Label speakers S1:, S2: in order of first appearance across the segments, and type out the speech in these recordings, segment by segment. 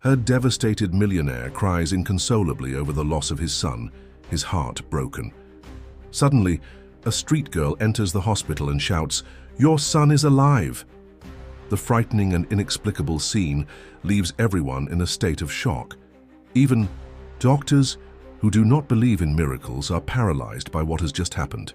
S1: Her devastated millionaire cries inconsolably over the loss of his son, his heart broken. Suddenly, a street girl enters the hospital and shouts, "Your son is alive!" The frightening and inexplicable scene leaves everyone in a state of shock. Even doctors who do not believe in miracles are paralyzed by what has just happened.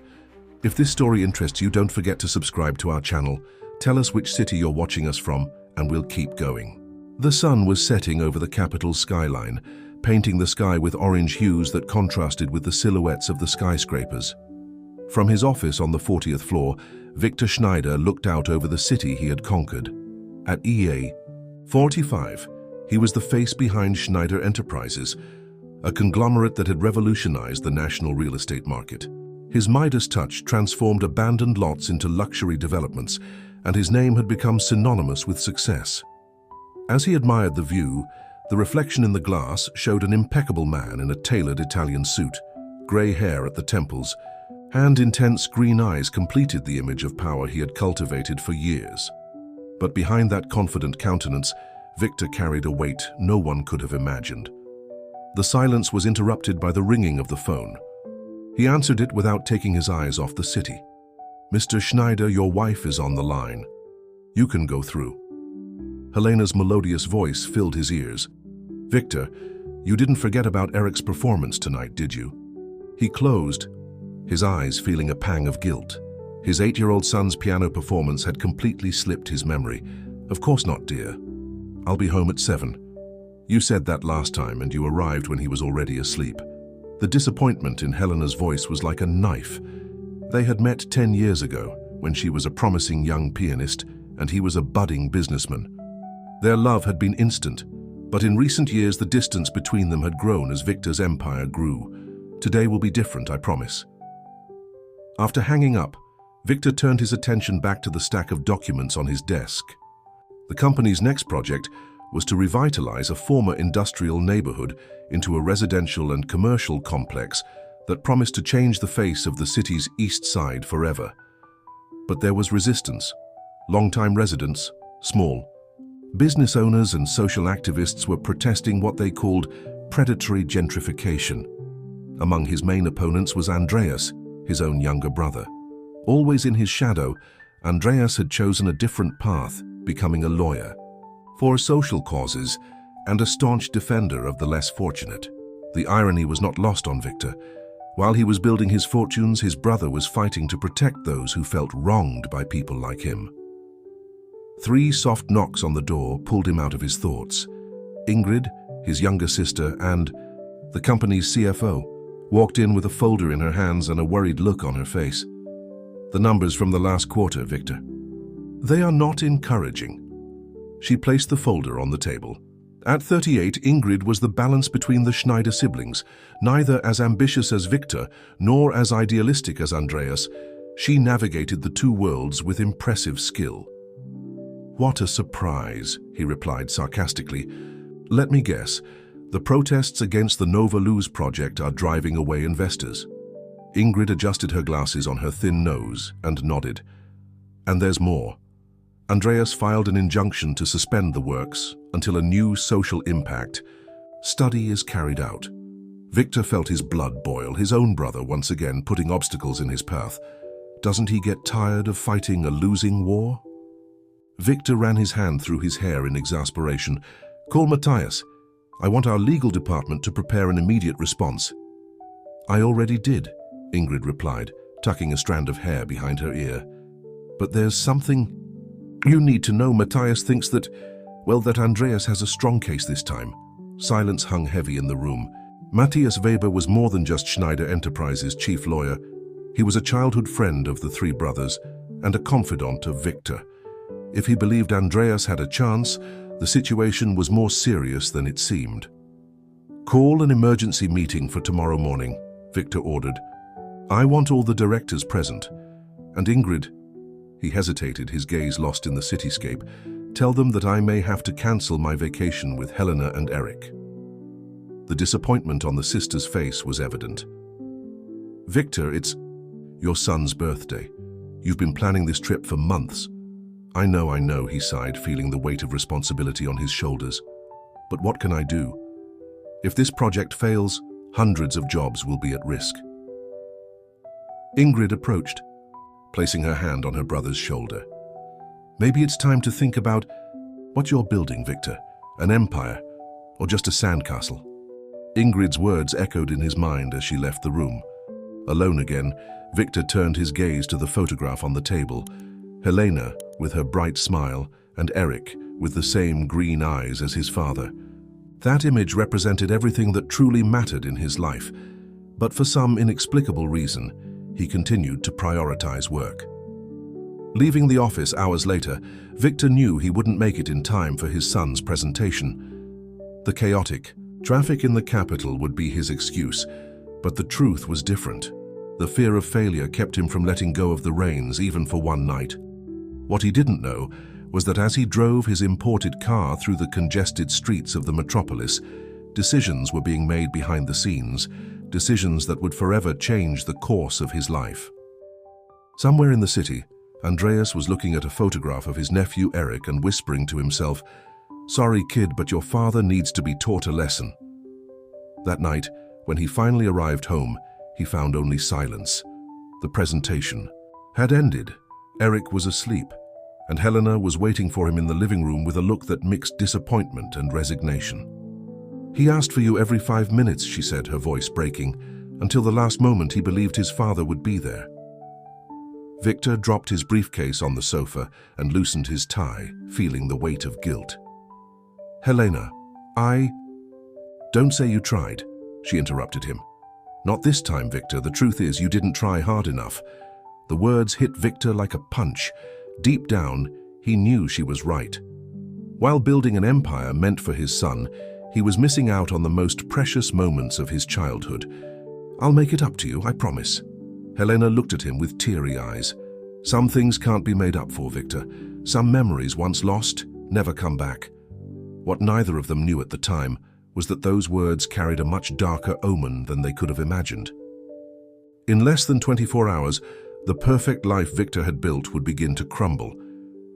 S1: If this story interests you, don't forget to subscribe to our channel. Tell us which city you're watching us from, and we'll keep going. The sun was setting over the capital's skyline, painting the sky with orange hues that contrasted with the silhouettes of the skyscrapers. From his office on the 40th floor, Victor Schneider looked out over the city he had conquered. At EA 45, he was the face behind Schneider Enterprises, a conglomerate that had revolutionized the national real estate market. His Midas touch transformed abandoned lots into luxury developments, and his name had become synonymous with success. As he admired the view, the reflection in the glass showed an impeccable man in a tailored Italian suit, grey hair at the temples, and intense green eyes completed the image of power he had cultivated for years. But behind that confident countenance, Victor carried a weight no one could have imagined. The silence was interrupted by the ringing of the phone. He answered it without taking his eyes off the city. "Mr. Schneider, your wife is on the line. You can go through." Helena's melodious voice filled his ears. "Victor, you didn't forget about Eric's performance tonight, did you?" He closed, his eyes feeling a pang of guilt. His 8-year-old son's piano performance had completely slipped his memory. "Of course not, dear. I'll be home at 7. You said that last time, and you arrived when he was already asleep." The disappointment in Helena's voice was like a knife. They had met 10 years ago, when she was a promising young pianist, and he was a budding businessman. Their love had been instant, but in recent years the distance between them had grown as Victor's empire grew. "Today will be different, I promise." After hanging up, Victor turned his attention back to the stack of documents on his desk. The company's next project was to revitalize a former industrial neighborhood into a residential and commercial complex that promised to change the face of the city's east side forever. But there was resistance. Longtime residents, small business owners and social activists were protesting what they called predatory gentrification. Among his main opponents was Andreas, his own younger brother. Always in his shadow, Andreas had chosen a different path, becoming a lawyer for social causes and a staunch defender of the less fortunate. The irony was not lost on Victor. While he was building his fortunes, his brother was fighting to protect those who felt wronged by people like him. 3 soft knocks on the door pulled him out of his thoughts. Ingrid, his younger sister, and the company's CFO walked in with a folder in her hands and a worried look on her face. "The numbers from the last quarter, Victor. They are not encouraging." She placed the folder on the table. At 38, Ingrid was the balance between the Schneider siblings, neither as ambitious as Victor, nor as idealistic as Andreas. She navigated the two worlds with impressive skill. "What a surprise," he replied sarcastically. "Let me guess, the protests against the Nova Luz project are driving away investors." Ingrid adjusted her glasses on her thin nose and nodded. "And there's more. Andreas filed an injunction to suspend the works until a new social impact study is carried out." Victor felt his blood boil, his own brother once again putting obstacles in his path. Doesn't he get tired of fighting a losing war? Victor ran his hand through his hair in exasperation. "Call Matthias. I want our legal department to prepare an immediate response." "I already did," Ingrid replied, tucking a strand of hair behind her ear. "But there's something you need to know. Matthias thinks that Andreas has a strong case this time." Silence hung heavy in the room. Matthias Weber was more than just Schneider Enterprises' chief lawyer. He was a childhood friend of the 3 brothers and a confidant of Victor. If he believed Andreas had a chance, the situation was more serious than it seemed. "Call an emergency meeting for tomorrow morning," Victor ordered. "I want all the directors present. And Ingrid," he hesitated, his gaze lost in the cityscape, "tell them that I may have to cancel my vacation with Helena and Eric." The disappointment on the sister's face was evident. "Victor, it's your son's birthday. You've been planning this trip for months." I know, he sighed, feeling the weight of responsibility on his shoulders. But what can I do? If this project fails, hundreds of jobs will be at risk. Ingrid approached, placing her hand on her brother's shoulder. Maybe it's time to think about what you're building, Victor. An empire, or just a sandcastle? Ingrid's words echoed in his mind as she left the room. Alone again, Victor turned his gaze to the photograph on the table. Helena, with her bright smile, and Eric, with the same green eyes as his father. That image represented everything that truly mattered in his life, but for some inexplicable reason, he continued to prioritize work. Leaving the office hours later, Victor knew he wouldn't make it in time for his son's presentation. The chaotic traffic in the capital would be his excuse, but the truth was different. The fear of failure kept him from letting go of the reins even for one night. What he didn't know was that as he drove his imported car through the congested streets of the metropolis, decisions were being made behind the scenes, decisions that would forever change the course of his life. Somewhere in the city, Andreas was looking at a photograph of his nephew Eric and whispering to himself, "Sorry kid, but your father needs to be taught a lesson." That night, when he finally arrived home, he found only silence. The presentation had ended. Eric was asleep, and Helena was waiting for him in the living room with a look that mixed disappointment and resignation. "He asked for you every 5 minutes," she said, her voice breaking. "Until the last moment he believed his father would be there." Victor dropped his briefcase on the sofa and loosened his tie, feeling the weight of guilt. "Helena, Don't say you tried," she interrupted him. "Not this time, Victor. The truth is you didn't try hard enough." The words hit Victor like a punch. Deep down, he knew she was right. While building an empire meant for his son, he was missing out on the most precious moments of his childhood. "I'll make it up to you, I promise." Helena looked at him with teary eyes. Some things can't be made up for, Victor. Some memories once lost never come back. What neither of them knew at the time was that those words carried a much darker omen than they could have imagined. In less than 24 hours, the perfect life Victor had built would begin to crumble,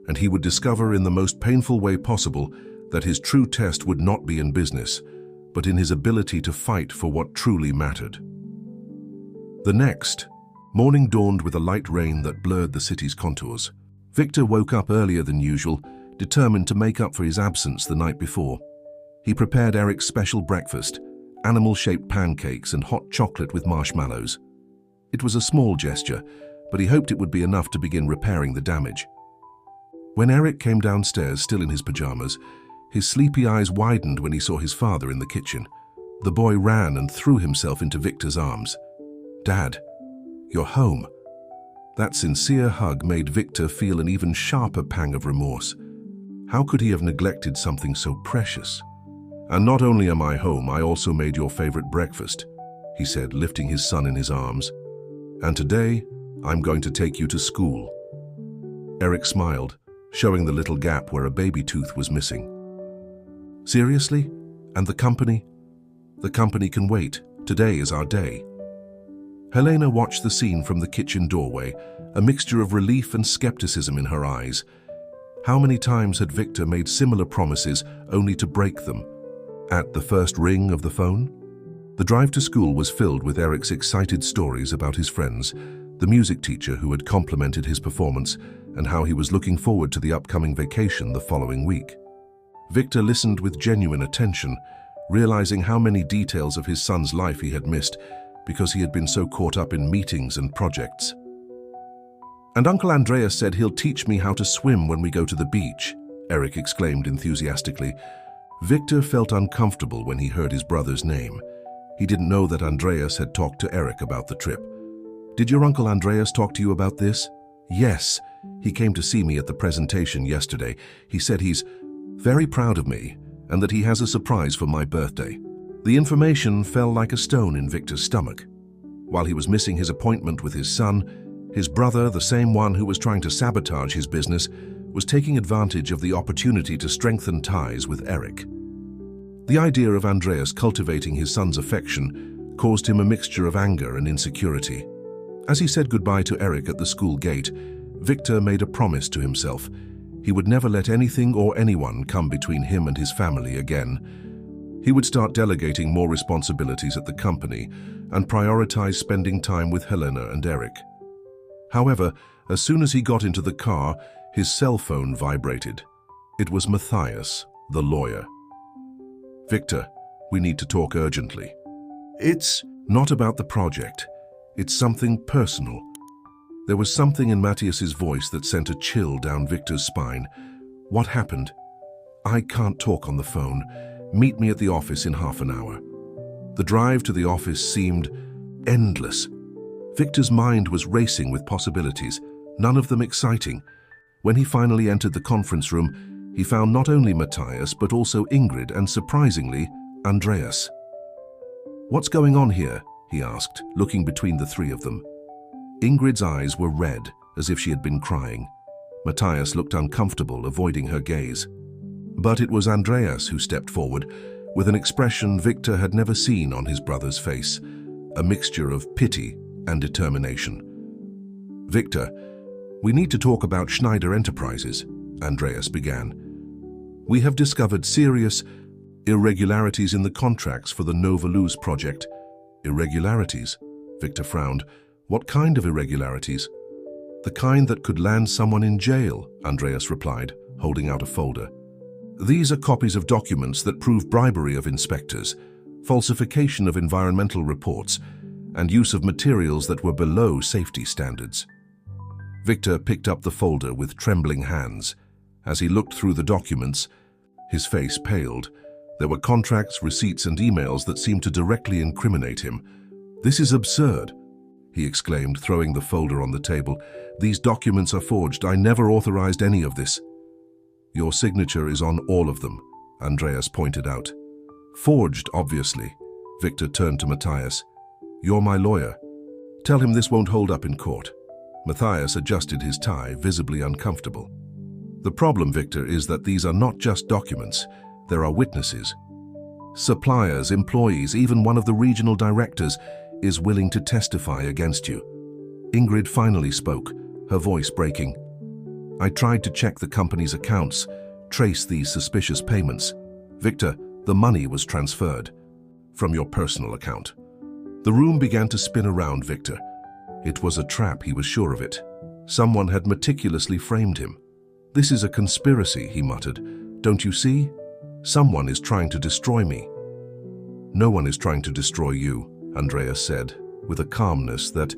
S1: and he would discover in the most painful way possible that his true test would not be in business, but in his ability to fight for what truly mattered. The next morning dawned with a light rain that blurred the city's contours. Victor woke up earlier than usual, determined to make up for his absence the night before. He prepared Eric's special breakfast, animal-shaped pancakes and hot chocolate with marshmallows. It was a small gesture, but he hoped it would be enough to begin repairing the damage. When Eric came downstairs, still in his pajamas, his sleepy eyes widened when he saw his father in the kitchen. The boy ran and threw himself into Victor's arms. "Dad, you're home." That sincere hug made Victor feel an even sharper pang of remorse. How could he have neglected something so precious? "And not only am I home, I also made your favorite breakfast," he said, lifting his son in his arms. "And today, I'm going to take you to school." Eric smiled, showing the little gap where a baby tooth was missing. "Seriously? And the company?" "The company can wait. Today is our day." Helena watched the scene from the kitchen doorway, a mixture of relief and skepticism in her eyes. How many times had Victor made similar promises only to break them? At the first ring of the phone? The drive to school was filled with Eric's excited stories about his friends, the music teacher who had complimented his performance, and how he was looking forward to the upcoming vacation the following week. Victor listened with genuine attention, realizing how many details of his son's life he had missed because he had been so caught up in meetings and projects. "And Uncle Andreas said he'll teach me how to swim when we go to the beach," Eric exclaimed enthusiastically. Victor felt uncomfortable when he heard his brother's name. He didn't know that Andreas had talked to Eric about the trip. "Did your Uncle Andreas talk to you about this?" "Yes. He came to see me at the presentation yesterday. He said he's very proud of me and that he has a surprise for my birthday." The information fell like a stone in Victor's stomach. While he was missing his appointment with his son, his brother, the same one who was trying to sabotage his business, was taking advantage of the opportunity to strengthen ties with Eric. The idea of Andreas cultivating his son's affection caused him a mixture of anger and insecurity. As he said goodbye to Eric at the school gate, Victor made a promise to himself. He would never let anything or anyone come between him and his family again. He would start delegating more responsibilities at the company and prioritize spending time with Helena and Eric. However, as soon as he got into the car, his cell phone vibrated. It was Matthias, the lawyer. "Victor, we need to talk urgently." "It's not about the project. It's something personal." There was something in Matthias's voice that sent a chill down Victor's spine. "What happened?" "I can't talk on the phone. Meet me at the office in half an hour." The drive to the office seemed endless. Victor's mind was racing with possibilities, none of them exciting. When he finally entered the conference room, he found not only Matthias but also Ingrid and, surprisingly, Andreas. "What's going on here?" he asked, looking between the three of them. Ingrid's eyes were red, as if she had been crying. Matthias looked uncomfortable, avoiding her gaze. But it was Andreas who stepped forward, with an expression Victor had never seen on his brother's face, a mixture of pity and determination. "Victor, we need to talk about Schneider Enterprises," Andreas began. "We have discovered serious irregularities in the contracts for the Nova Luz project." "Irregularities?" Victor frowned. "What kind of irregularities?" "The kind that could land someone in jail," Andreas replied, holding out a folder. "These are copies of documents that prove bribery of inspectors, falsification of environmental reports, and use of materials that were below safety standards." Victor picked up the folder with trembling hands. As he looked through the documents, his face paled. There were contracts, receipts, and emails that seemed to directly incriminate him. "This is absurd," he exclaimed, throwing the folder on the table. "These documents are forged. I never authorized any of this." "Your signature is on all of them," Andreas pointed out. "Forged, obviously." Victor turned to Matthias. "You're my lawyer. Tell him this won't hold up in court." Matthias adjusted his tie, visibly uncomfortable. "The problem, Victor, is that these are not just documents. There are witnesses. Suppliers, employees, even one of the regional directors is willing to testify against you." Ingrid finally spoke, her voice breaking. "I tried to check the company's accounts, trace these suspicious payments. Victor, the money was transferred from your personal account." The room began to spin around Victor. It was a trap, he was sure of it. Someone had meticulously framed him. "This is a conspiracy," he muttered. "Don't you see? Someone is trying to destroy me." "No one is trying to destroy you," Andreas said, with a calmness that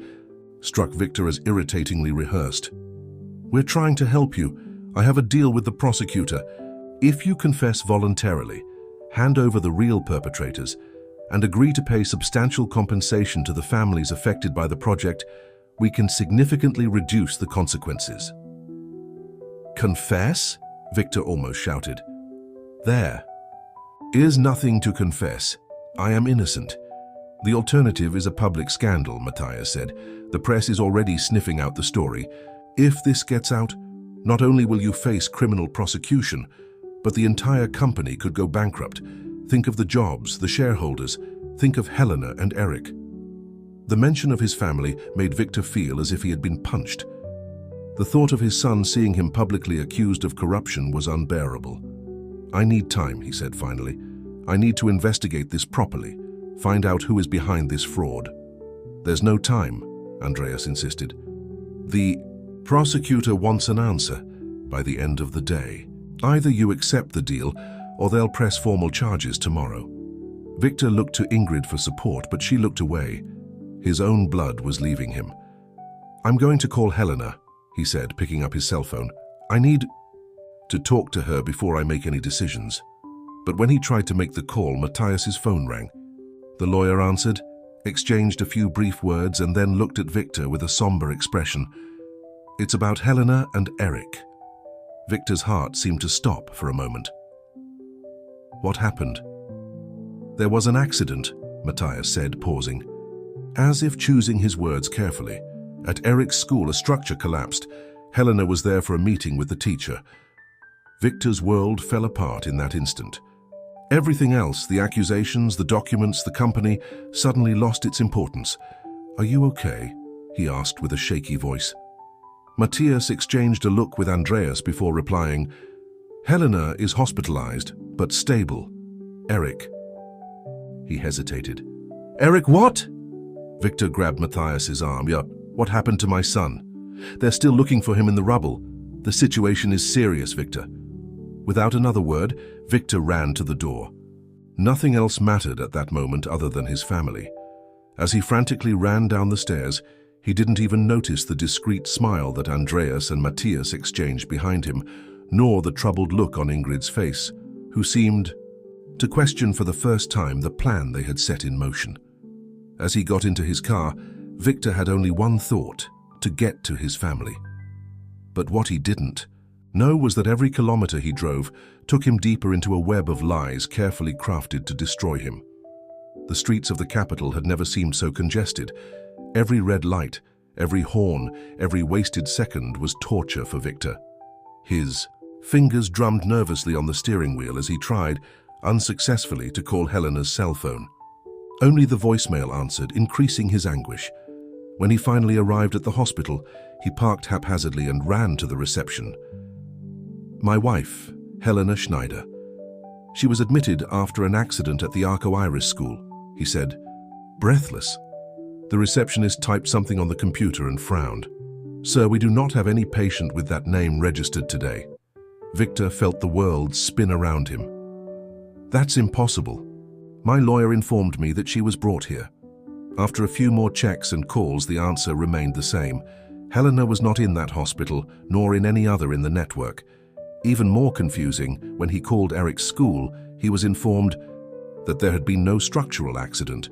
S1: struck Victor as irritatingly rehearsed. "We're trying to help you. I have a deal with the prosecutor. If you confess voluntarily, hand over the real perpetrators, and agree to pay substantial compensation to the families affected by the project, we can significantly reduce the consequences." "Confess?" Victor almost shouted. "There is nothing to confess. I am innocent. The alternative is a public scandal," Matthias said. "The press is already sniffing out the story. If this gets out, not only will you face criminal prosecution, but the entire company could go bankrupt. Think of the jobs, the shareholders. Think of Helena and Eric." The mention of his family made Victor feel as if he had been punched. The thought of his son seeing him publicly accused of corruption was unbearable. "I need time," he said finally. "I need to investigate this properly, find out who is behind this fraud." "There's no time," Andreas insisted. "The prosecutor wants an answer by the end of the day. Either you accept the deal, or they'll press formal charges tomorrow." Victor looked to Ingrid for support, but she looked away. His own blood was leaving him. "I'm going to call Helena," he said, picking up his cell phone. "I need to talk to her before I make any decisions." But when he tried to make the call, Matthias's phone rang. The lawyer answered, exchanged a few brief words, and then looked at Victor with a somber expression. "It's about Helena and Eric." Victor's heart seemed to stop for a moment. "What happened?" "There was an accident," Matthias said, pausing. As if choosing his words carefully. "At Eric's school, a structure collapsed. Helena was there for a meeting with the teacher." Victor's world fell apart in that instant. Everything else, the accusations, the documents, the company, suddenly lost its importance. "Are you okay?" he asked with a shaky voice. Matthias exchanged a look with Andreas before replying, "Helena is hospitalized, but stable. Eric." He hesitated. "Eric what?" Victor grabbed Matthias's arm. "Yeah, what happened to my son? They're still looking for him in the rubble. The situation is serious, Victor." Without another word, Victor ran to the door. Nothing else mattered at that moment other than his family. As he frantically ran down the stairs, he didn't even notice the discreet smile that Andreas and Matthias exchanged behind him, nor the troubled look on Ingrid's face, who seemed to question for the first time the plan they had set in motion. As he got into his car, Victor had only one thought: to get to his family. But what he didn't know was that every kilometer he drove took him deeper into a web of lies carefully crafted to destroy him. The streets of the capital had never seemed so congested. Every red light, every horn, every wasted second was torture for Victor. His fingers drummed nervously on the steering wheel as he tried, unsuccessfully, to call Helena's cell phone. Only the voicemail answered, increasing his anguish. When he finally arrived at the hospital, he parked haphazardly and ran to the reception. "My wife, Helena Schneider. She was admitted after an accident at the Arco Iris school," he said, breathless. The receptionist typed something on the computer and frowned. "Sir, we do not have any patient with that name registered today." Victor felt the world spin around him. "That's impossible. My lawyer informed me that she was brought here." After a few more checks and calls, the answer remained the same. Helena was not in that hospital, nor in any other in the network. Even more confusing, when he called Eric's school, he was informed that there had been no structural accident,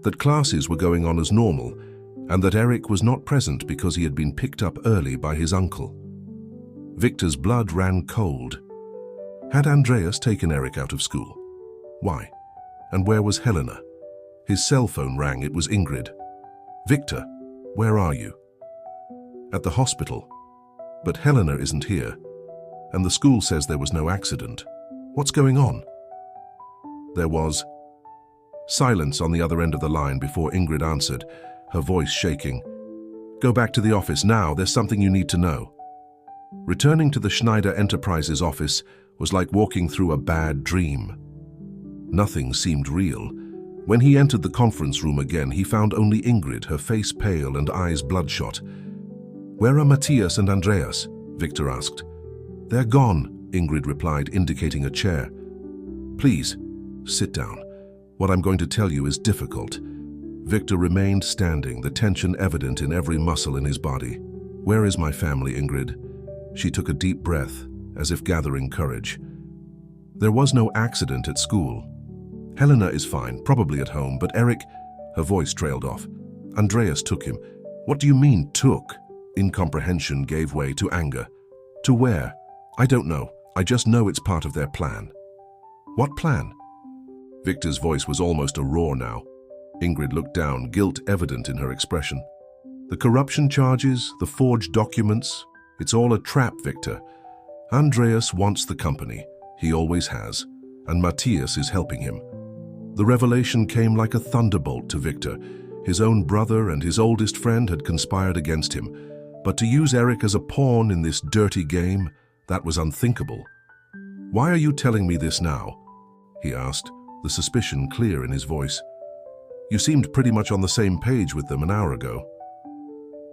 S1: that classes were going on as normal, and that Eric was not present because he had been picked up early by his uncle. Victor's blood ran cold. Had Andreas taken Eric out of school? Why? And where was Helena? His cell phone rang. It was Ingrid. "Victor, where are you?" "At the hospital. But Helena isn't here. And the school says there was no accident. What's going on?" There was silence on the other end of the line before Ingrid answered, her voice shaking. "Go back to the office now. There's something you need to know." Returning to the Schneider Enterprises office was like walking through a bad dream. Nothing seemed real. When he entered the conference room again, he found only Ingrid, her face pale and eyes bloodshot. "Where are Matthias and Andreas?" Victor asked. "They're gone," Ingrid replied, indicating a chair. "Please, sit down. What I'm going to tell you is difficult." Victor remained standing, the tension evident in every muscle in his body. "Where is my family, Ingrid?" She took a deep breath, as if gathering courage. "There was no accident at school. Helena is fine, probably at home, but Eric..." Her voice trailed off. "Andreas took him." "What do you mean, took?" Incomprehension gave way to anger. "To where?" "I don't know. I just know it's part of their plan." "What plan?" Victor's voice was almost a roar now. Ingrid looked down, guilt evident in her expression. "The corruption charges, the forged documents, it's all a trap, Victor. Andreas wants the company. He always has. And Matthias is helping him." The revelation came like a thunderbolt to Victor. His own brother and his oldest friend had conspired against him. But to use Eric as a pawn in this dirty game, that was unthinkable. "Why are you telling me this now?" he asked, the suspicion clear in his voice. "You seemed pretty much on the same page with them an hour ago."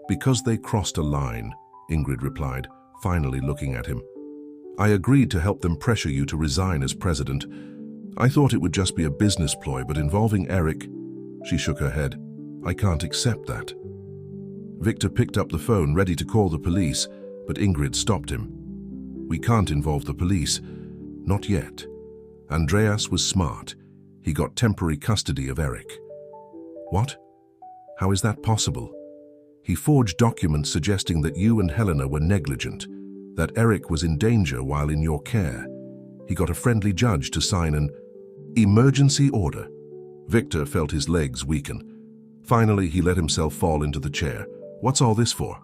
S1: "Because they crossed a line," Ingrid replied, finally looking at him. "I agreed to help them pressure you to resign as president. I thought it would just be a business ploy, but involving Eric..." She shook her head. "I can't accept that." Victor picked up the phone, ready to call the police, but Ingrid stopped him. "We can't involve the police. Not yet. Andreas was smart. He got temporary custody of Eric." "What? How is that possible?" "He forged documents suggesting that you and Helena were negligent, that Eric was in danger while in your care. He got a friendly judge to sign an emergency order." Victor felt his legs weaken. Finally, he let himself fall into the chair. "What's all this for?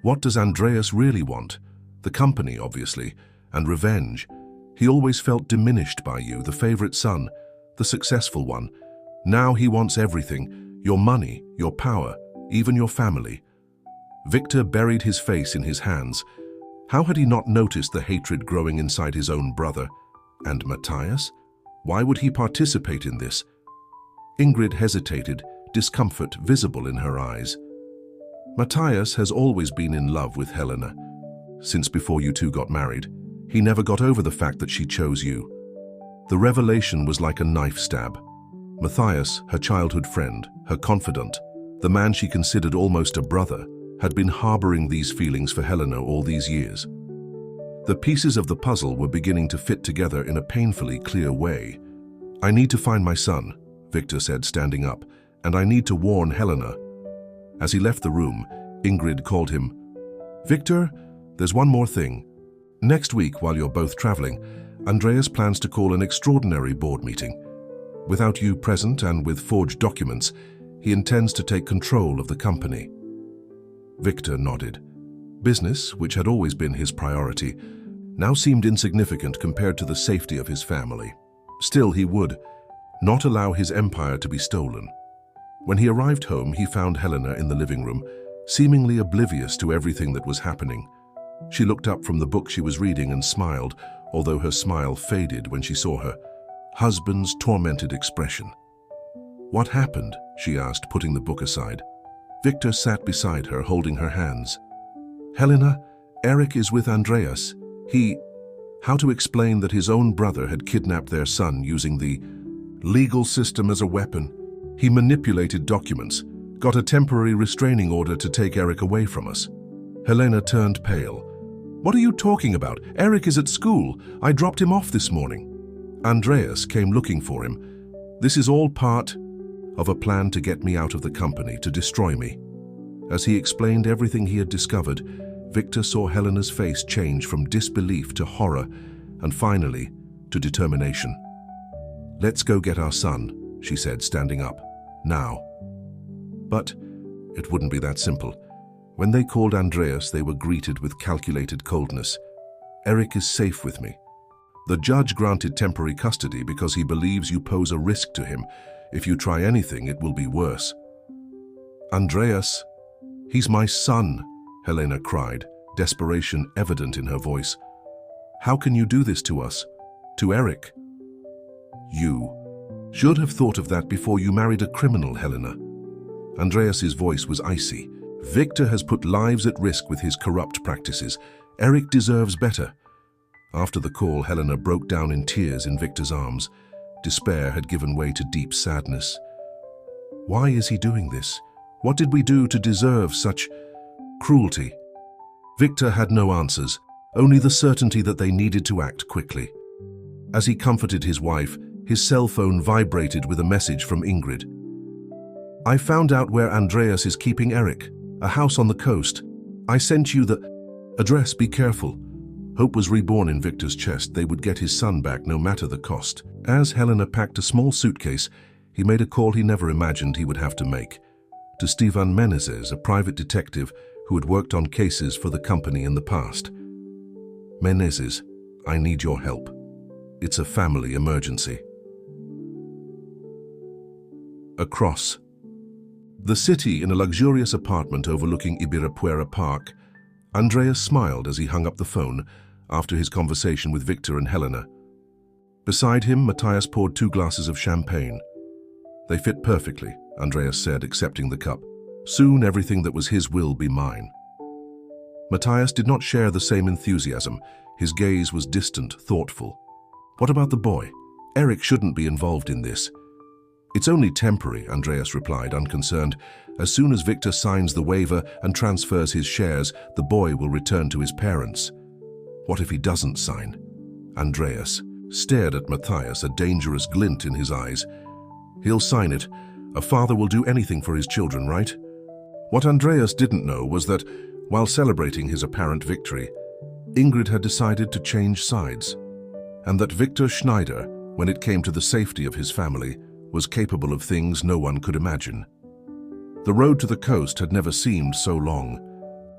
S1: What does Andreas really want? The company, obviously, and revenge. He always felt diminished by you, the favorite son, the successful one. Now he wants everything, your money, your power, even your family." Victor buried his face in his hands. How had he not noticed the hatred growing inside his own brother? And Matthias? Why would he participate in this? Ingrid hesitated, discomfort visible in her eyes. Matthias has always been in love with Helena. Since before you two got married, he never got over the fact that she chose you. The revelation was like a knife stab. Matthias, her childhood friend, her confidant, the man she considered almost a brother, had been harboring these feelings for Helena all these years. The pieces of the puzzle were beginning to fit together in a painfully clear way. "I need to find my son," Victor said, standing up, "and I need to warn Helena." As he left the room, Ingrid called him. "Victor, there's one more thing. Next week, while you're both traveling, Andreas plans to call an extraordinary board meeting. Without you present and with forged documents, he intends to take control of the company." Victor nodded. Business, which had always been his priority, now seemed insignificant compared to the safety of his family. Still, he would not allow his empire to be stolen. When he arrived home, he found Helena in the living room, seemingly oblivious to everything that was happening. She looked up from the book she was reading and smiled, although her smile faded when she saw her husband's tormented expression. "What happened?" she asked, putting the book aside. Victor sat beside her, holding her hands. "Helena, Eric is with Andreas. How to explain that his own brother had kidnapped their son using the legal system as a weapon? He manipulated documents, got a temporary restraining order to take Eric away from us." Helena turned pale. "What are you talking about? Eric is at school. I dropped him off this morning." "Andreas came looking for him. This is all part of a plan to get me out of the company, to destroy me." As he explained everything he had discovered, Victor saw Helena's face change from disbelief to horror, and finally, to determination. "Let's go get our son," she said, standing up. "Now." But it wouldn't be that simple. When they called Andreas, they were greeted with calculated coldness. "Eric is safe with me. The judge granted temporary custody because he believes you pose a risk to him. If you try anything, it will be worse." "Andreas, he's my son," Helena cried, desperation evident in her voice. "How can you do this to us? To Eric?" "You should have thought of that before you married a criminal, Helena." Andreas's voice was icy. "Victor has put lives at risk with his corrupt practices. Eric deserves better." After the call, Helena broke down in tears in Victor's arms. Despair had given way to deep sadness. "Why is he doing this? What did we do to deserve such cruelty?" Victor had no answers, only the certainty that they needed to act quickly. As he comforted his wife, his cell phone vibrated with a message from Ingrid. "I found out where Andreas is keeping Eric, a house on the coast. I sent you the address, be careful." Hope was reborn in Victor's chest. They would get his son back no matter the cost. As Helena packed a small suitcase, he made a call he never imagined he would have to make. To Stefan Menezes, a private detective who had worked on cases for the company in the past. "Menezes, I need your help. It's a family emergency." Across the city, in a luxurious apartment overlooking Ibirapuera Park, Andreas smiled as he hung up the phone after his conversation with Victor and Helena. Beside him, Matthias poured 2 glasses of champagne. "They fit perfectly," Andreas said, accepting the cup. "Soon everything that was his will be mine." Matthias did not share the same enthusiasm. His gaze was distant, thoughtful. "What about the boy? Eric shouldn't be involved in this." "It's only temporary," Andreas replied, unconcerned. "As soon as Victor signs the waiver and transfers his shares, the boy will return to his parents." "What if he doesn't sign?" Andreas stared at Matthias, a dangerous glint in his eyes. "He'll sign it. A father will do anything for his children, right?" What Andreas didn't know was that, while celebrating his apparent victory, Ingrid had decided to change sides, and that Victor Schneider, when it came to the safety of his family, was capable of things no one could imagine. The road to the coast had never seemed so long.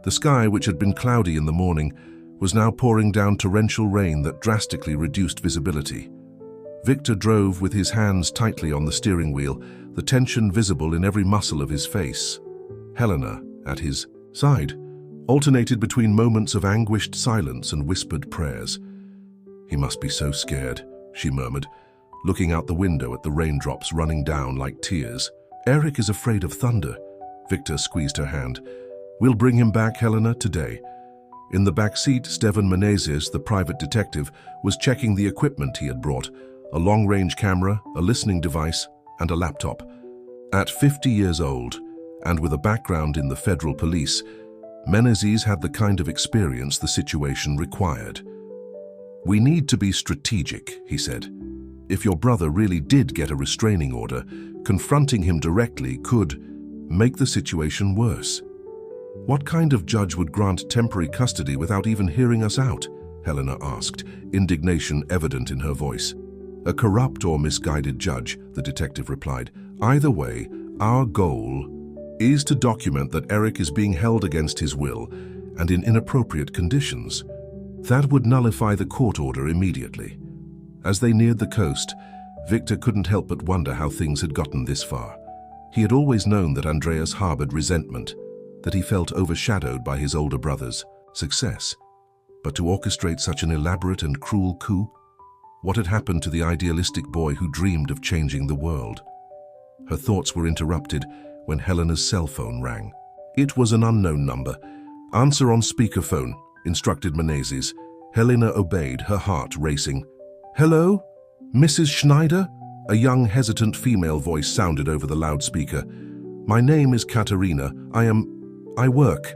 S1: The sky, which had been cloudy in the morning, was now pouring down torrential rain that drastically reduced visibility. Victor drove with his hands tightly on the steering wheel, the tension visible in every muscle of his face. Helena, at his sighed, alternated between moments of anguished silence and whispered prayers. "He must be so scared," she murmured, looking out the window at the raindrops running down like tears. "Eric is afraid of thunder." Victor squeezed her hand. "We'll bring him back, Helena, today." In the back seat, Stevan Menezes, the private detective, was checking the equipment he had brought: a long-range camera, a listening device, and a laptop. At 50 years old, and with a background in the federal police, Menezes had the kind of experience the situation required. "We need to be strategic," he said. "If your brother really did get a restraining order, confronting him directly could make the situation worse." "What kind of judge would grant temporary custody without even hearing us out?" Helena asked, indignation evident in her voice. "A corrupt or misguided judge," the detective replied. "Either way, our goal is to document that Eric is being held against his will and in inappropriate conditions. That would nullify the court order immediately." As they neared the coast, Victor couldn't help but wonder how things had gotten this far. He had always known that Andreas harbored resentment, that he felt overshadowed by his older brother's success. But to orchestrate such an elaborate and cruel coup? What had happened to the idealistic boy who dreamed of changing the world? Her thoughts were interrupted when Helena's cell phone rang. It was an unknown number. "Answer on speakerphone," instructed Menezes. Helena obeyed, her heart racing. "Hello? Mrs. Schneider?" A young, hesitant female voice sounded over the loudspeaker. "My name is Katerina. I work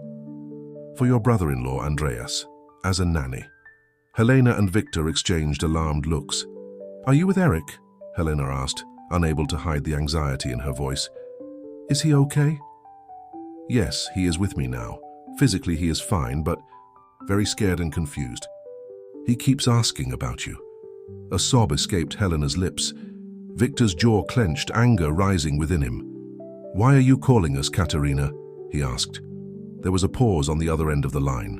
S1: for your brother-in-law, Andreas, as a nanny." Helena and Victor exchanged alarmed looks. "Are you with Eric?" Helena asked, unable to hide the anxiety in her voice. "Is he okay?" "Yes, he is with me now. Physically he is fine, but very scared and confused. He keeps asking about you." A sob escaped Helena's lips. Victor's jaw clenched, anger rising within him. "Why are you calling us, Katerina?" he asked. There was a pause on the other end of the line.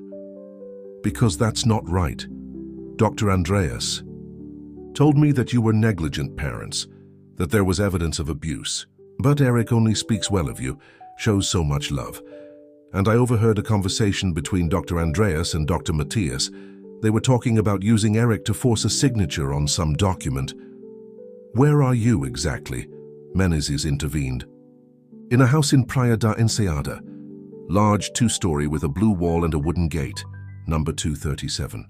S1: "Because that's not right. Dr. Andreas told me that you were negligent parents, that there was evidence of abuse. But Eric only speaks well of you, shows so much love. And I overheard a conversation between Dr. Andreas and Dr. Matthias. They were talking about using Eric to force a signature on some document." "Where are you exactly?" Menezes intervened. "In a house in Praia da Enseada. Large 2-story with a blue wall and a wooden gate. Number 237.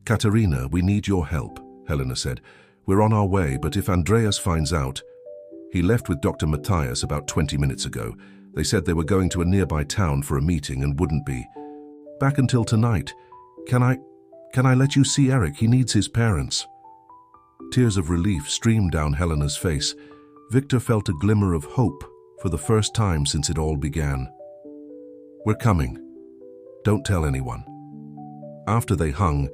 S1: "Katerina, we need your help," Helena said. "We're on our way, but if Andreas finds out..." "He left with Dr. Matthias about 20 minutes ago. They said they were going to a nearby town for a meeting and wouldn't be back until tonight. Can I let you see Eric? He needs his parents." Tears of relief streamed down Helena's face. Victor felt a glimmer of hope for the first time since it all began. "We're coming. Don't tell anyone." After they hung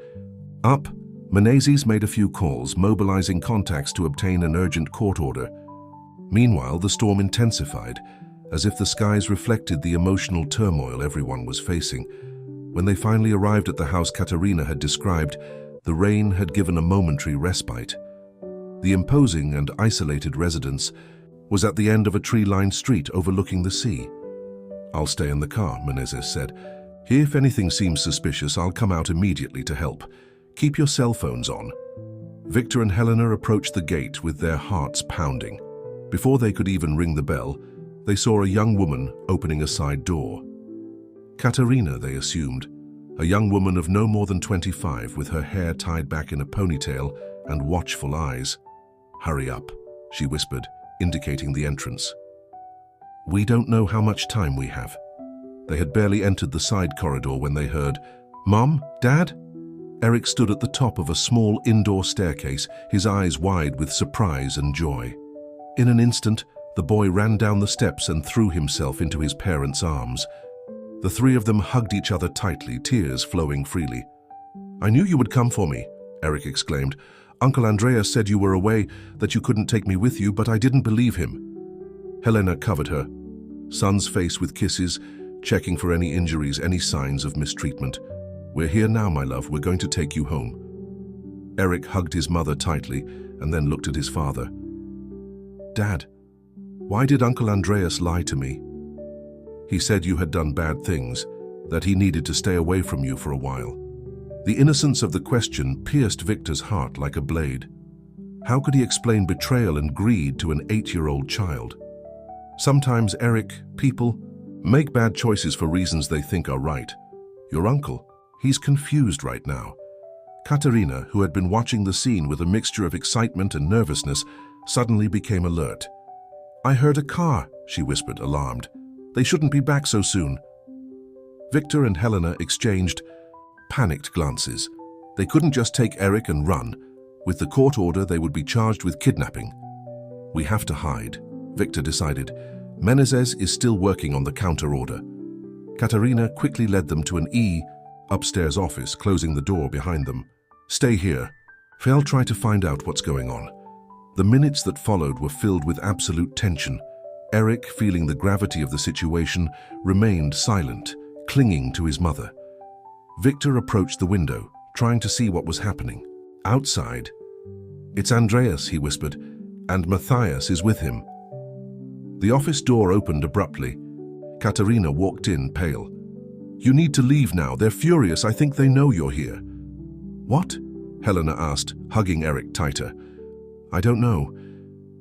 S1: up, Menezes made a few calls, mobilizing contacts to obtain an urgent court order. Meanwhile, the storm intensified, as if the skies reflected the emotional turmoil everyone was facing. When they finally arrived at the house Katerina had described, the rain had given a momentary respite. The imposing and isolated residence was at the end of a tree-lined street overlooking the sea. "I'll stay in the car," Menezes said. "If anything seems suspicious, I'll come out immediately to help. Keep your cell phones on." Victor and Helena approached the gate with their hearts pounding. Before they could even ring the bell, they saw a young woman opening a side door. Katerina, they assumed, a young woman of no more than 25 with her hair tied back in a ponytail and watchful eyes. "Hurry up," she whispered, indicating the entrance. "We don't know how much time we have." They had barely entered the side corridor when they heard, "Mom? Dad?" Eric stood at the top of a small indoor staircase, his eyes wide with surprise and joy. In an instant, the boy ran down the steps and threw himself into his parents' arms. The three of them hugged each other tightly, tears flowing freely. "I knew you would come for me," Eric exclaimed. "Uncle Andreas said you were away, that you couldn't take me with you, but I didn't believe him." Helena covered her son's face with kisses, checking for any injuries, any signs of mistreatment. "We're here now, my love. We're going to take you home." Eric hugged his mother tightly and then looked at his father. "Dad, why did Uncle Andreas lie to me?" He said you had done bad things, that he needed to stay away from you for a while. The innocence of the question pierced Victor's heart like a blade. How could he explain betrayal and greed to an 8-year-old child? Sometimes, Eric, people make bad choices for reasons they think are right. Your uncle, he's confused right now. Katerina, who had been watching the scene with a mixture of excitement and nervousness, suddenly became alert. "I heard a car," she whispered, alarmed. "They shouldn't be back so soon." Victor and Helena exchanged panicked glances. They couldn't just take Eric and run. With the court order, they would be charged with kidnapping. "We have to hide," Victor decided. "Menezes is still working on the counter-order." Katerina quickly led them to an upstairs office, closing the door behind them. "Stay here. I'll try to find out what's going on." The minutes that followed were filled with absolute tension. Eric, feeling the gravity of the situation, remained silent, clinging to his mother. Victor approached the window, trying to see what was happening. Outside, "It's Andreas," he whispered, "and Matthias is with him." The office door opened abruptly. Katerina walked in, pale. "You need to leave now. They're furious. I think they know you're here." "What?" Helena asked, hugging Eric tighter. "I don't know.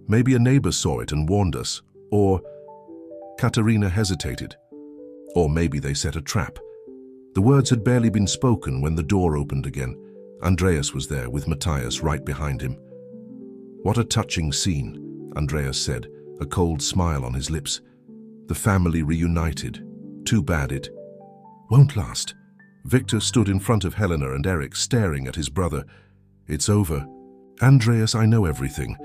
S1: Maybe a neighbor saw it and warned us. Or..." Katerina hesitated. "Or maybe they set a trap." The words had barely been spoken when the door opened again. Andreas was there, with Matthias right behind him. "What a touching scene," Andreas said, a cold smile on his lips. "The family reunited. Too bad it won't last." Victor stood in front of Helena and Eric, staring at his brother. "It's over. Andreas, I know everything.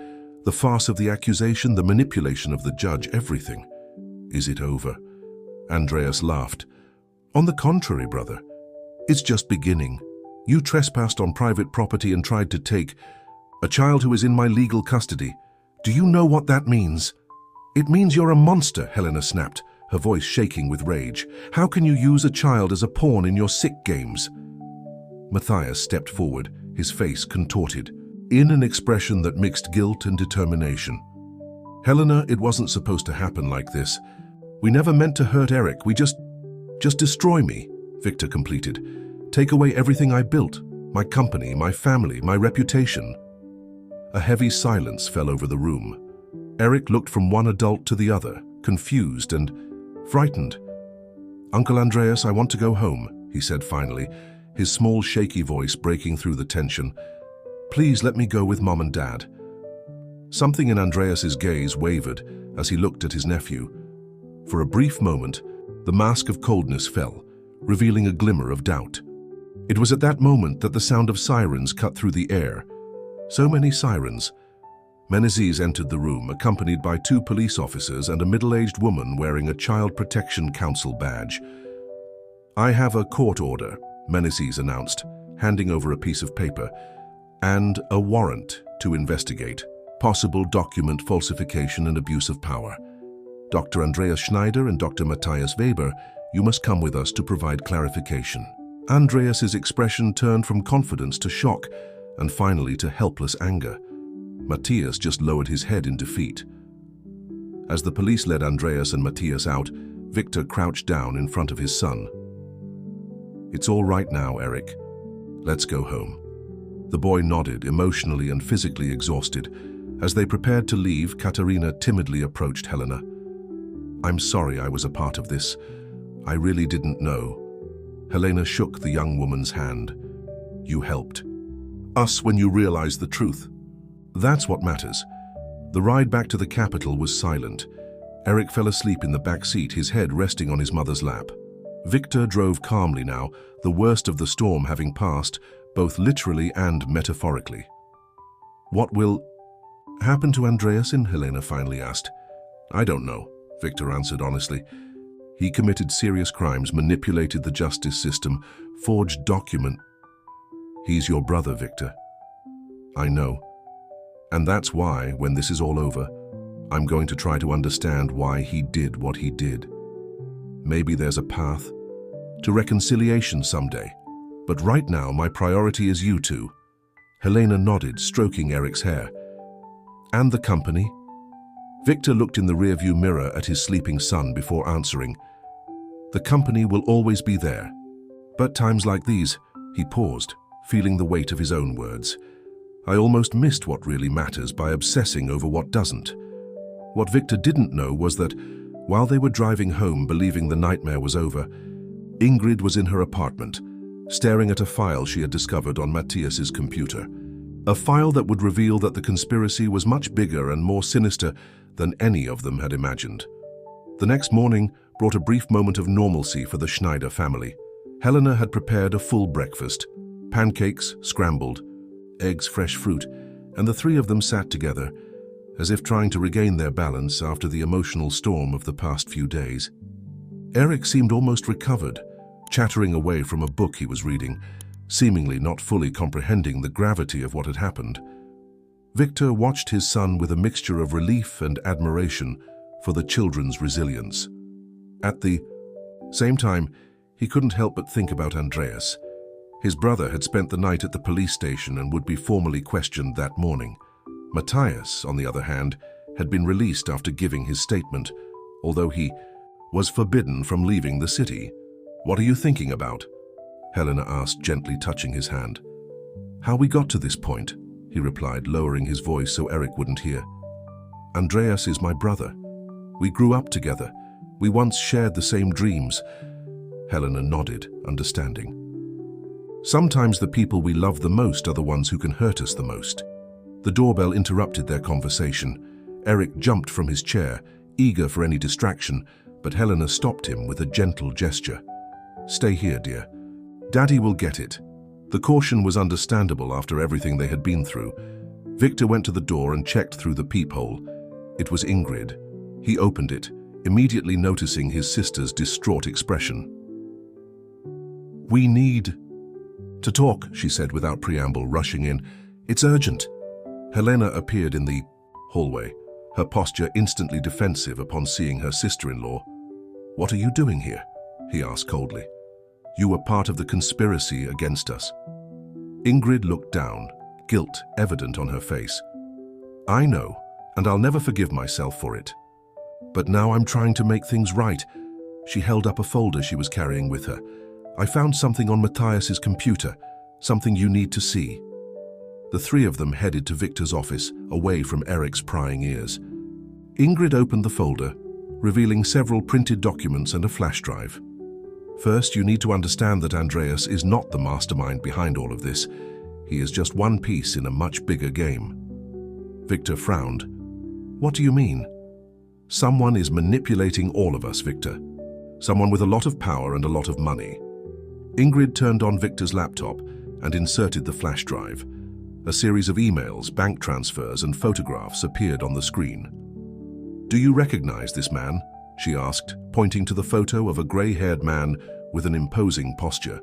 S1: The farce of the accusation, the manipulation of the judge, everything. Is it over?" Andreas laughed. "On the contrary, brother. It's just beginning. You trespassed on private property and tried to take a child who is in my legal custody. Do you know what that means?" "It means you're a monster," Helena snapped, her voice shaking with rage. "How can you use a child as a pawn in your sick games?" Matthias stepped forward, his face contorted, in an expression that mixed guilt and determination. "Helena, it wasn't supposed to happen like this. We never meant to hurt Eric. We just destroy me," Victor completed. "Take away everything I built, my company, my family, my reputation." A heavy silence fell over the room. Eric looked from one adult to the other, confused and frightened. "Uncle Andreas, I want to go home," he said finally, his small shaky voice breaking through the tension. "Please let me go with Mom and Dad." Something in Andreas's gaze wavered as he looked at his nephew. For a brief moment, the mask of coldness fell, revealing a glimmer of doubt. It was at that moment that the sound of sirens cut through the air. So many sirens. Menezes entered the room, accompanied by 2 police officers and a middle-aged woman wearing a Child Protection Council badge. "I have a court order," Menezes announced, handing over a piece of paper, "and a warrant to investigate possible document falsification and abuse of power. Dr. Andreas Schneider and Dr. Matthias Weber, you must come with us to provide clarification." Andreas's expression turned from confidence to shock, and finally to helpless anger. Matthias just lowered his head in defeat. As the police led Andreas and Matthias out, Victor crouched down in front of his son. "It's all right now, Eric. Let's go home." The boy nodded, emotionally and physically exhausted. As they prepared to leave, Katerina timidly approached Helena. "I'm sorry I was a part of this. I really didn't know." Helena shook the young woman's hand. "You helped us when you realized the truth. That's what matters." The ride back to the capital was silent. Eric fell asleep in the back seat, his head resting on his mother's lap. Victor drove calmly now, the worst of the storm having passed, both literally and metaphorically. "What will happen to Andreas?" Helena finally asked. "I don't know," Victor answered honestly. "He committed serious crimes, manipulated the justice system, forged document. He's your brother, Victor." "I know. And that's why, when this is all over, I'm going to try to understand why he did what he did. Maybe there's a path to reconciliation someday. But right now, my priority is you two." Helena nodded, stroking Eric's hair. "And the company?" Victor looked in the rearview mirror at his sleeping son before answering. The company will always be there. But times like these, he paused, feeling the weight of his own words. I almost missed what really matters by obsessing over what doesn't. What Victor didn't know was that, while they were driving home believing the nightmare was over, Ingrid was in her apartment, staring at a file she had discovered on Matthias's computer. A file that would reveal that the conspiracy was much bigger and more sinister than any of them had imagined. The next morning brought a brief moment of normalcy for the Schneider family. Helena had prepared a full breakfast: pancakes, scrambled, eggs, fresh fruit, and the three of them sat together, as if trying to regain their balance after the emotional storm of the past few days. Eric seemed almost recovered, chattering away from a book he was reading, seemingly not fully comprehending the gravity of what had happened. Victor watched his son with a mixture of relief and admiration for the children's resilience. At the same time, he couldn't help but think about Andreas. His brother had spent the night at the police station and would be formally questioned that morning. Matthias, on the other hand, had been released after giving his statement, although he was forbidden from leaving the city. "What are you thinking about?" Helena asked, gently touching his hand. "How we got to this point," he replied, lowering his voice so Eric wouldn't hear. "Andreas is my brother. We grew up together. We once shared the same dreams." Helena nodded, understanding. "Sometimes the people we love the most are the ones who can hurt us the most." The doorbell interrupted their conversation. Eric jumped from his chair, eager for any distraction, but Helena stopped him with a gentle gesture. "Stay here, dear. Daddy will get it." The caution was understandable after everything they had been through. Victor went to the door and checked through the peephole. It was Ingrid. He opened it, immediately noticing his sister's distraught expression. "We need to talk," she said without preamble, rushing in. "It's urgent." Helena appeared in the hallway, her posture instantly defensive upon seeing her sister-in-law. "What are you doing here?" he asked coldly. "You were part of the conspiracy against us." Ingrid looked down, guilt evident on her face. "I know, and I'll never forgive myself for it. But now I'm trying to make things right." She held up a folder she was carrying with her. "I found something on Matthias's computer, something you need to see." The three of them headed to Victor's office, away from Eric's prying ears. Ingrid opened the folder, revealing several printed documents and a flash drive. "First, you need to understand that Andreas is not the mastermind behind all of this. He is just one piece in a much bigger game." Victor frowned. "What do you mean?" "Someone is manipulating all of us, Victor. Someone with a lot of power and a lot of money." Ingrid turned on Victor's laptop and inserted the flash drive. A series of emails, bank transfers, and photographs appeared on the screen. "Do you recognize this man?" she asked, pointing to the photo of a gray-haired man with an imposing posture.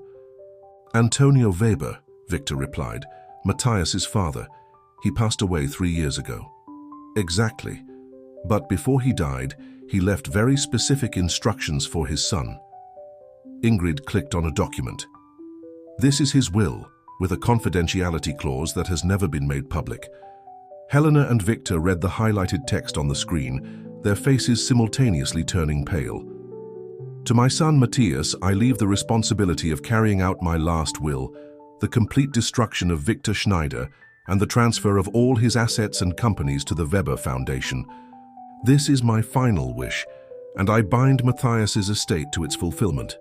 S1: "Antonio Weber," Victor replied, "Matthias's father. He passed away 3 years ago." "Exactly. But before he died, he left very specific instructions for his son." Ingrid clicked on a document. "This is his will, with a confidentiality clause that has never been made public." Helena and Victor read the highlighted text on the screen, their faces simultaneously turning pale. "To my son Matthias, I leave the responsibility of carrying out my last will, the complete destruction of Victor Schneider, and the transfer of all his assets and companies to the Weber Foundation. This is my final wish, and I bind Matthias's estate to its fulfillment."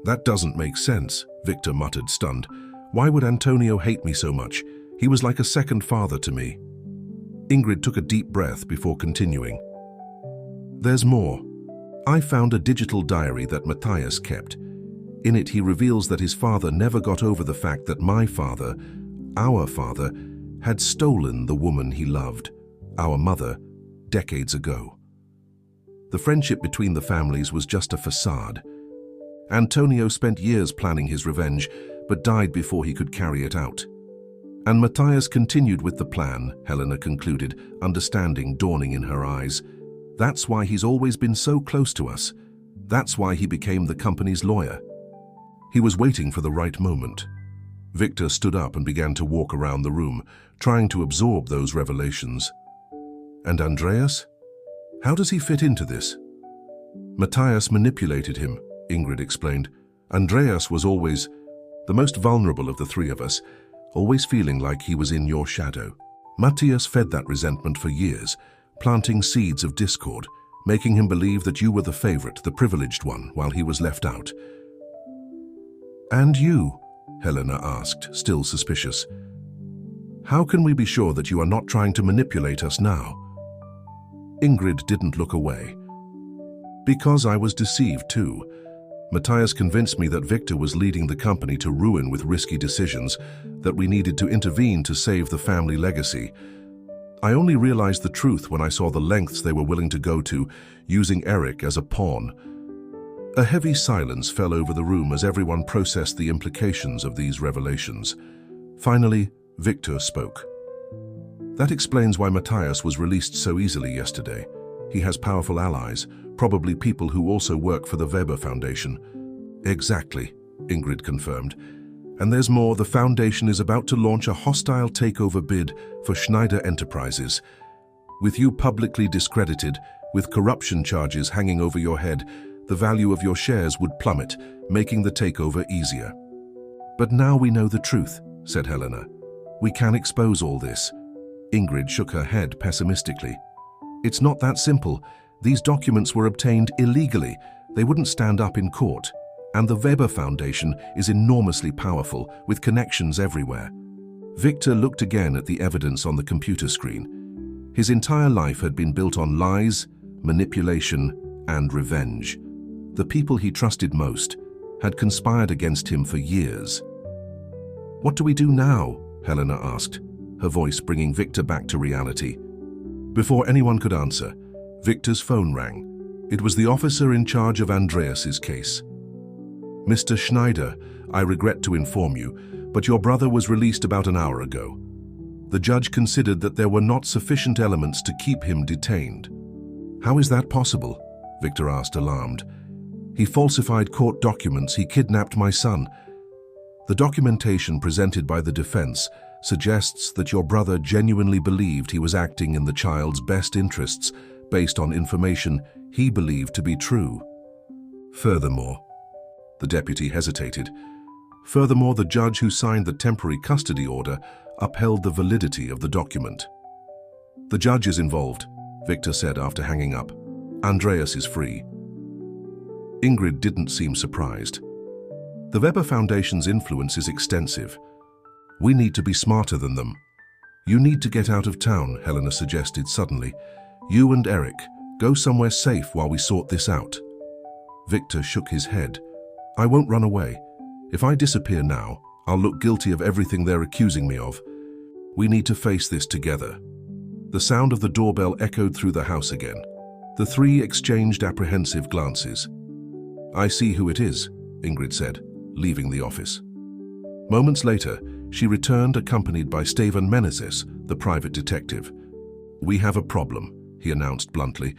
S1: "That doesn't make sense," Victor muttered, stunned. "Why would Antonio hate me so much? He was like a second father to me." Ingrid took a deep breath before continuing. "There's more. I found a digital diary that Matthias kept. In it, he reveals that his father never got over the fact that my father, our father, had stolen the woman he loved, our mother, decades ago. The friendship between the families was just a facade. Antonio spent years planning his revenge, but died before he could carry it out. And Matthias continued with the plan," Helena concluded, understanding dawning in her eyes. "That's why he's always been so close to us. That's why he became the company's lawyer." He was waiting for the right moment. Victor stood up and began to walk around the room, trying to absorb those revelations. "And Andreas? How does he fit into this?" "Matthias manipulated him," Ingrid explained. Andreas was always the most vulnerable of the three of us, always feeling like he was in your shadow. Matthias fed that resentment for years, planting seeds of discord, making him believe that you were the favorite, the privileged one, while he was left out. And you? Helena asked, still suspicious. How can we be sure that you are not trying to manipulate us now? Ingrid didn't look away. Because I was deceived too. Matthias convinced me that Victor was leading the company to ruin with risky decisions, that we needed to intervene to save the family legacy. I only realized the truth when I saw the lengths they were willing to go to, using Eric as a pawn. A heavy silence fell over the room as everyone processed the implications of these revelations. Finally, Victor spoke. That explains why Matthias was released so easily yesterday. He has powerful allies, probably people who also work for the Weber Foundation. Exactly, Ingrid confirmed. And there's more, the Foundation is about to launch a hostile takeover bid for Schneider Enterprises. With you publicly discredited, with corruption charges hanging over your head, the value of your shares would plummet, making the takeover easier. But now we know the truth, said Helena. We can expose all this. Ingrid shook her head pessimistically. It's not that simple. These documents were obtained illegally. They wouldn't stand up in court. And the Weber Foundation is enormously powerful, with connections everywhere. Victor looked again at the evidence on the computer screen. His entire life had been built on lies, manipulation, and revenge. The people he trusted most had conspired against him for years. What do we do now? Helena asked, her voice bringing Victor back to reality. Before anyone could answer, Victor's phone rang. It was the officer in charge of Andreas's case. Mr. Schneider, I regret to inform you, but your brother was released about an hour ago. The judge considered that there were not sufficient elements to keep him detained. How is that possible? Victor asked, alarmed. He falsified court documents. He kidnapped my son. The documentation presented by the defense suggests that your brother genuinely believed he was acting in the child's best interests based on information he believed to be true. Furthermore, the deputy hesitated. Furthermore, the judge who signed the temporary custody order upheld the validity of the document. The judge is involved, Victor said after hanging up. Andreas is free. Ingrid didn't seem surprised. The Weber Foundation's influence is extensive. We need to be smarter than them. You need to get out of town, Helena suggested suddenly. You and Eric, go somewhere safe while we sort this out. Victor shook his head. I won't run away. If I disappear now, I'll look guilty of everything they're accusing me of. We need to face this together. The sound of the doorbell echoed through the house again. The three exchanged apprehensive glances. I see who it is, Ingrid said, leaving the office. Moments later, she returned accompanied by Stevan Menezes, the private detective. We have a problem, he announced bluntly.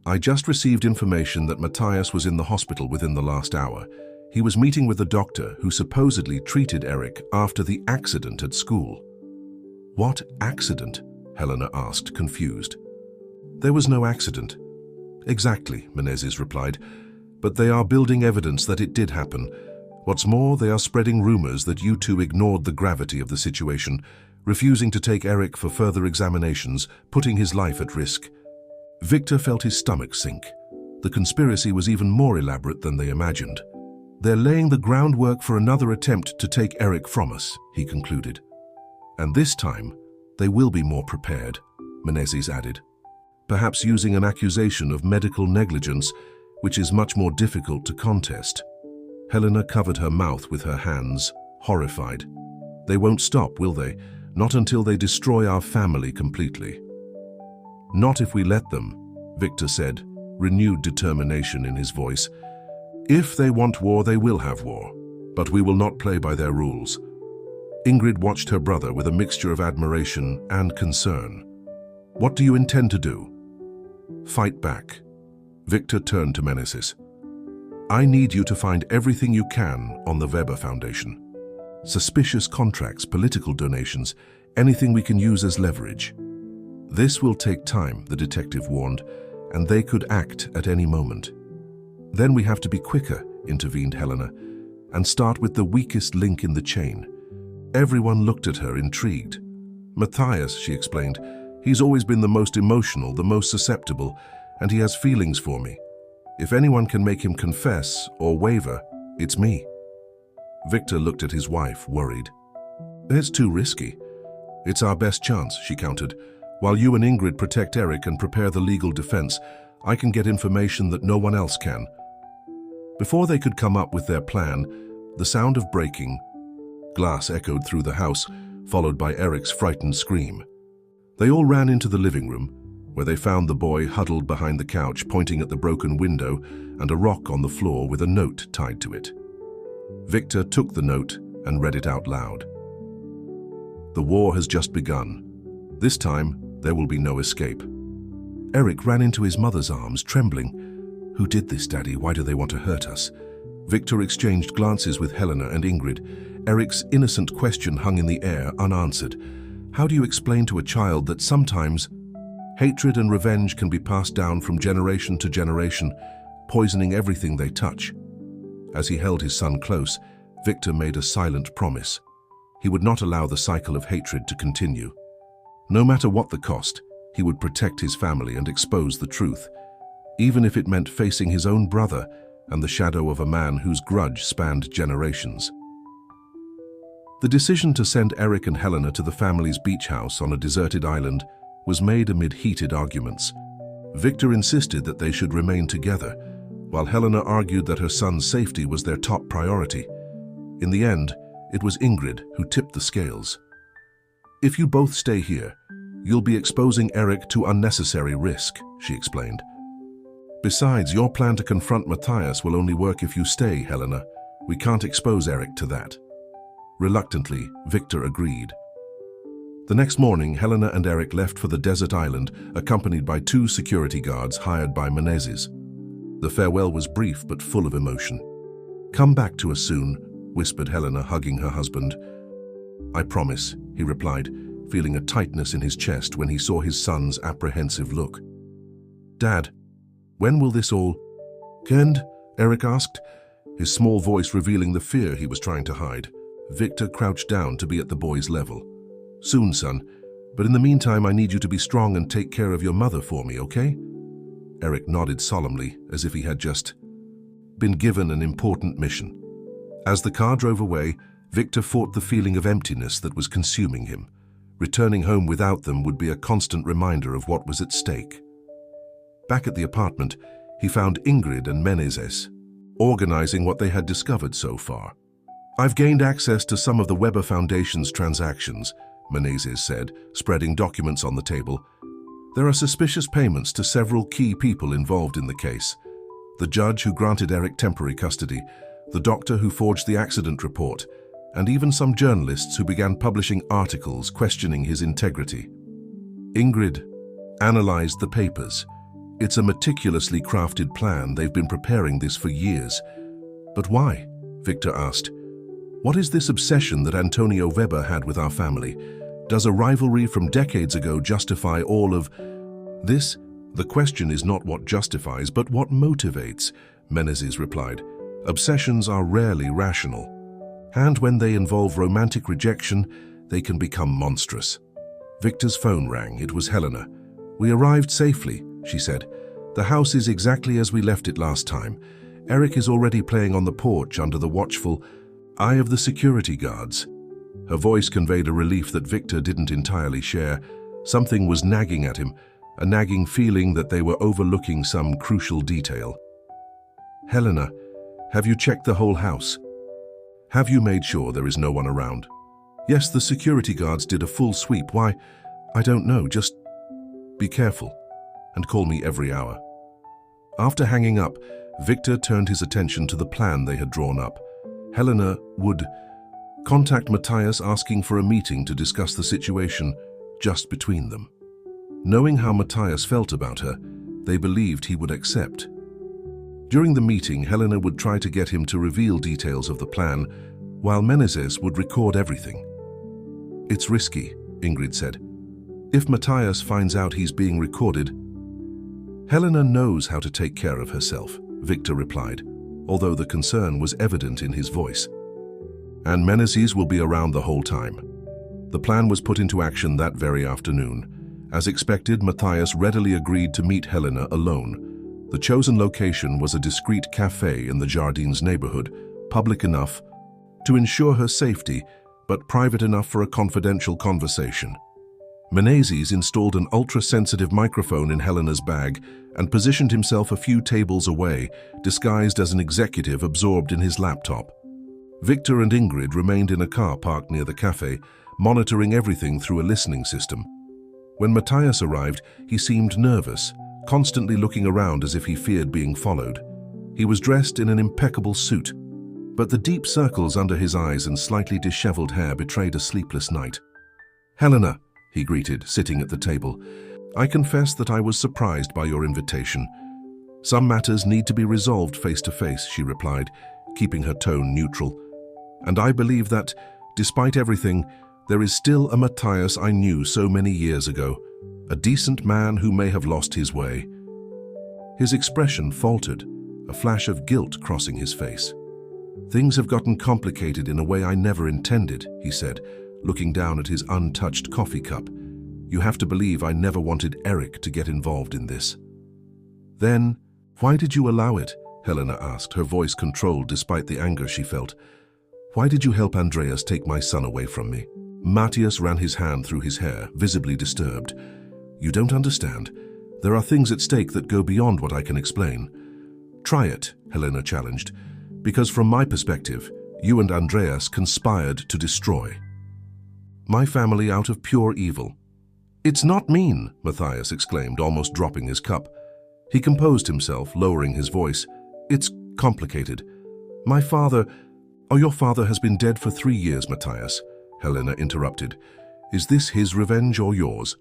S1: I just received information that Matthias was in the hospital within the last hour. He was meeting with the doctor who supposedly treated Eric after the accident at school. What accident? Helena asked, confused. There was no accident. Exactly, Menezes replied. But they are building evidence that it did happen. What's more, they are spreading rumors that you two ignored the gravity of the situation, refusing to take Eric for further examinations, putting his life at risk. Victor felt his stomach sink. The conspiracy was even more elaborate than they imagined. They're laying the groundwork for another attempt to take Eric from us, he concluded. And this time, they will be more prepared, Menezes added. Perhaps using an accusation of medical negligence, which is much more difficult to contest. Helena covered her mouth with her hands, horrified. They won't stop, will they? Not until they destroy our family completely. Not if we let them, Victor said, renewed determination in his voice. If they want war, they will have war, but we will not play by their rules. Ingrid watched her brother with a mixture of admiration and concern. What do you intend to do? Fight back. Victor turned to Menezes. I need you to find everything you can on the Weber Foundation. Suspicious contracts, political donations, anything we can use as leverage. This will take time, the detective warned, and they could act at any moment. Then we have to be quicker, intervened Helena, and start with the weakest link in the chain. Everyone looked at her, intrigued. Matthias, she explained, he's always been the most emotional, the most susceptible, and he has feelings for me. If anyone can make him confess or waver, it's me. Victor looked at his wife, worried. It's too risky. It's our best chance, she countered. While you and Ingrid protect Eric and prepare the legal defense, I can get information that no one else can. Before they could come up with their plan, the sound of breaking glass echoed through the house, followed by Eric's frightened scream. They all ran into the living room, where they found the boy huddled behind the couch, pointing at the broken window and a rock on the floor with a note tied to it. Victor took the note and read it out loud. The war has just begun. This time, there will be no escape. Eric ran into his mother's arms, trembling. Who did this, Daddy? Why do they want to hurt us? Victor exchanged glances with Helena and Ingrid. Eric's innocent question hung in the air, unanswered. How do you explain to a child that sometimes hatred and revenge can be passed down from generation to generation, poisoning everything they touch? As he held his son close, Victor made a silent promise. He would not allow the cycle of hatred to continue. No matter what the cost, he would protect his family and expose the truth, even if it meant facing his own brother and the shadow of a man whose grudge spanned generations. The decision to send Eric and Helena to the family's beach house on a deserted island was made amid heated arguments. Victor insisted that they should remain together, while Helena argued that her son's safety was their top priority. In the end, it was Ingrid who tipped the scales. If you both stay here, you'll be exposing Eric to unnecessary risk, she explained. Besides, your plan to confront Matthias will only work if you stay, Helena. We can't expose Eric to that. Reluctantly, Victor agreed. The next morning, Helena and Eric left for the desert island, accompanied by 2 security guards hired by Menezes. The farewell was brief but full of emotion. Come back to us soon, whispered Helena, hugging her husband. I promise, he replied, feeling a tightness in his chest when he saw his son's apprehensive look. Dad, when will this all end? Eric asked, his small voice revealing the fear he was trying to hide. Victor crouched down to be at the boy's level. Soon, son, but in the meantime I need you to be strong and take care of your mother for me, okay? Eric nodded solemnly, as if he had just been given an important mission. As the car drove away, Victor fought the feeling of emptiness that was consuming him. Returning home without them would be a constant reminder of what was at stake. Back at the apartment, he found Ingrid and Menezes, organizing what they had discovered so far. I've gained access to some of the Weber Foundation's transactions, Menezes said, spreading documents on the table. There are suspicious payments to several key people involved in the case. The judge who granted Eric temporary custody, the doctor who forged the accident report, and even some journalists who began publishing articles questioning his integrity. Ingrid analyzed the papers. It's a meticulously crafted plan. They've been preparing this for years. But why? Victor asked. What is this obsession that Antonio Weber had with our family? Does a rivalry from decades ago justify all of this? The question is not what justifies, but what motivates, Menezes replied. Obsessions are rarely rational. And when they involve romantic rejection, they can become monstrous. Victor's phone rang. It was Helena. We arrived safely, she said. The house is exactly as we left it last time. Eric is already playing on the porch under the watchful eye of the security guards. Her voice conveyed a relief that Victor didn't entirely share. Something was nagging at him, a nagging feeling that they were overlooking some crucial detail. Helena, have you checked the whole house? Have you made sure there is no one around? Yes, the security guards did a full sweep. Why? I don't know. Just be careful and call me every hour. After hanging up, Victor turned his attention to the plan they had drawn up. Helena would contact Matthias asking for a meeting to discuss the situation just between them. Knowing how Matthias felt about her, they believed he would accept. During the meeting, Helena would try to get him to reveal details of the plan, while Menezes would record everything. It's risky, Ingrid said. If Matthias finds out he's being recorded, Helena knows how to take care of herself, Victor replied. although the concern was evident in his voice. "And Menezes will be around the whole time." The plan was put into action that very afternoon. As expected, Matthias readily agreed to meet Helena alone. The chosen location was a discreet cafe in the Jardines neighborhood, public enough to ensure her safety, but private enough for a confidential conversation. Menezes installed an ultra-sensitive microphone in Helena's bag and positioned himself a few tables away, disguised as an executive absorbed in his laptop. Victor and Ingrid remained in a car parked near the cafe, monitoring everything through a listening system. When Matthias arrived, he seemed nervous, constantly looking around as if he feared being followed. He was dressed in an impeccable suit, but the deep circles under his eyes and slightly disheveled hair betrayed a sleepless night. "Helena," he greeted, sitting at the table, "I confess that I was surprised by your invitation." "Some matters need to be resolved face to face," she replied, keeping her tone neutral. "And I believe that, despite everything, there is still a Matthias I knew so many years ago, a decent man who may have lost his way." His expression faltered, a flash of guilt crossing his face. "Things have gotten complicated in a way I never intended," he said, looking down at his untouched coffee cup. "You have to believe I never wanted Eric to get involved in this." "Then, why did you allow it?" Helena asked, her voice controlled despite the anger she felt. "Why did you help Andreas take my son away from me?" Matthias ran his hand through his hair, visibly disturbed. "You don't understand. There are things at stake that go beyond what I can explain." "Try it," Helena challenged, "because from my perspective, you and Andreas conspired to destroy my family out of pure evil." "It's not mean," Matthias exclaimed, almost dropping his cup. He composed himself, lowering his voice. "It's complicated. My father—" "Oh, your father has been dead for 3 years, Matthias," Helena interrupted. "Is this his revenge or yours?"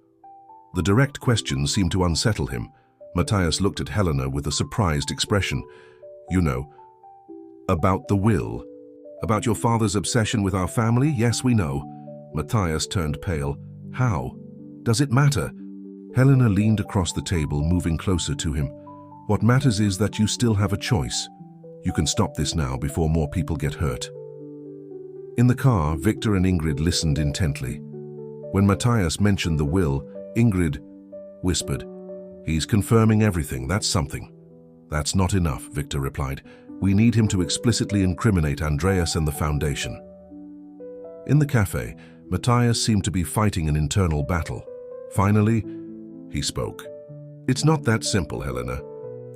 S1: The direct question seemed to unsettle him. Matthias looked at Helena with a surprised expression. "You know, about the will. About your father's obsession with our family? Yes, we know." Matthias turned pale. "How? Does it matter?" Helena leaned across the table, moving closer to him. "What matters is that you still have a choice. You can stop this now before more people get hurt." In the car, Victor and Ingrid listened intently. When Matthias mentioned the will, Ingrid whispered, "He's confirming everything, that's something." "That's not enough," Victor replied. "We need him to explicitly incriminate Andreas and the Foundation." In the cafe, Matthias seemed to be fighting an internal battle. Finally, he spoke. "It's not that simple, Helena.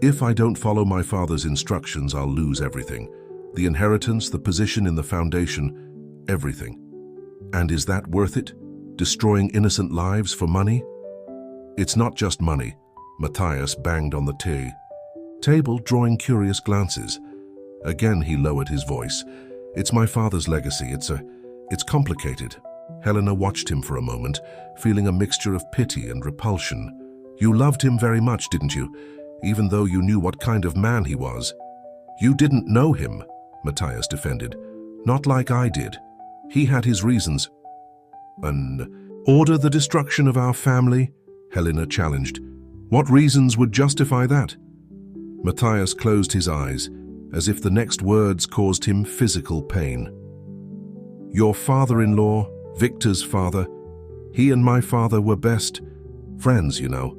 S1: If I don't follow my father's instructions, I'll lose everything. The inheritance, the position in the Foundation, everything. And is that worth it? Destroying innocent lives for money?" "It's not just money." Matthias banged on the table, drawing curious glances. Again he lowered his voice. "It's my father's legacy. It's complicated." Helena watched him for a moment, feeling a mixture of pity and repulsion. "You loved him very much, didn't you? Even though you knew what kind of man he was." "You didn't know him," Matthias defended. "Not like I did. He had his reasons." "Order the destruction of our family?" Helena challenged. "What reasons would justify that?" Matthias closed his eyes, as if the next words caused him physical pain. "Your father-in-law, Victor's father, he and my father were best friends, you know,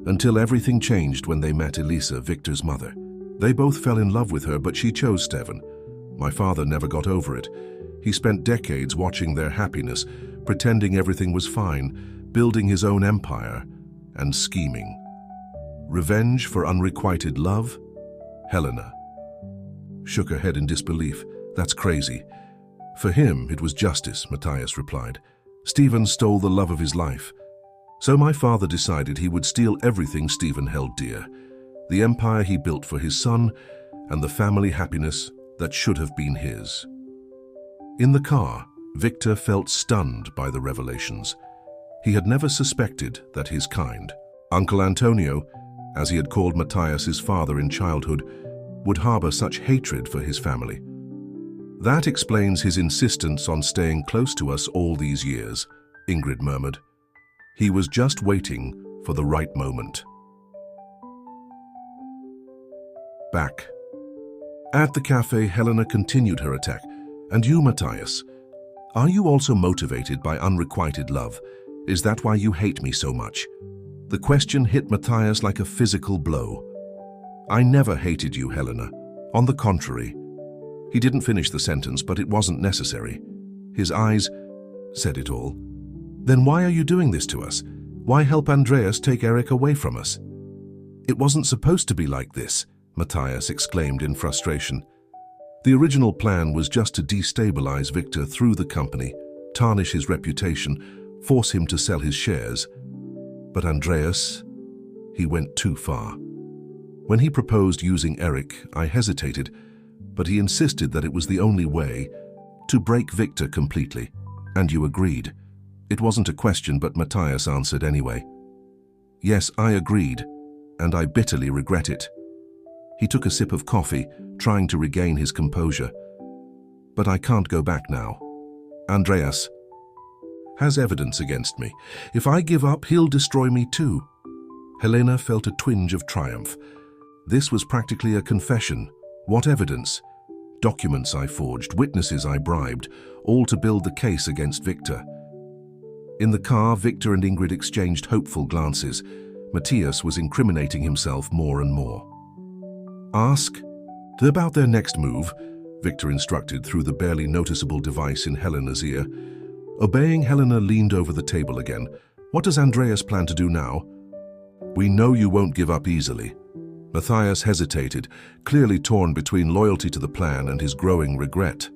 S1: until everything changed when they met Elisa, Victor's mother. They both fell in love with her, but she chose Steven. My father never got over it. He spent decades watching their happiness, pretending everything was fine, building his own empire, and scheming. Revenge for unrequited love?" Helena shook her head in disbelief. "That's crazy." "For him, it was justice," Matthias replied. "Steven stole the love of his life. So my father decided he would steal everything Steven held dear, the empire he built for his son, and the family happiness that should have been his." In the car, Victor felt stunned by the revelations. He had never suspected that his kind, Uncle Antonio, as he had called Matthias's father in childhood, would harbor such hatred for his family. "That explains his insistence on staying close to us all these years," Ingrid murmured. "He was just waiting for the right moment." Back At the cafe, Helena continued her attack. And you, Matthias? Are you also motivated by unrequited love? Is that why you hate me so much? The question hit Matthias like a physical blow. I never hated you, Helena. On the contrary. He didn't finish the sentence, but it wasn't necessary. His eyes said it all. Then why are you doing this to us? Why help Andreas take Eric away from us? It wasn't supposed to be like this, Matthias exclaimed in frustration. The original plan was just to destabilize Victor through the company, tarnish his reputation, force him to sell his shares. But Andreas, he went too far. When he proposed using Eric, I hesitated, but he insisted that it was the only way to break Victor completely, and you agreed. It wasn't a question, but Matthias answered anyway. Yes, I agreed, and I bitterly regret it. He took a sip of coffee, trying to regain his composure. But I can't go back now. Andreas has evidence against me. If I give up, he'll destroy me too. Helena felt a twinge of triumph. This was practically a confession. What evidence? Documents I forged, witnesses I bribed, all to build the case against Victor. In the car, Victor and Ingrid exchanged hopeful glances. Matthias was incriminating himself more and more. Ask about their next move, Victor instructed through the barely noticeable device in Helena's ear. Obeying, Helena leaned over the table again. What does Andreas plan to do now? We know you won't give up easily. Matthias hesitated, clearly torn between loyalty to the plan and his growing regret.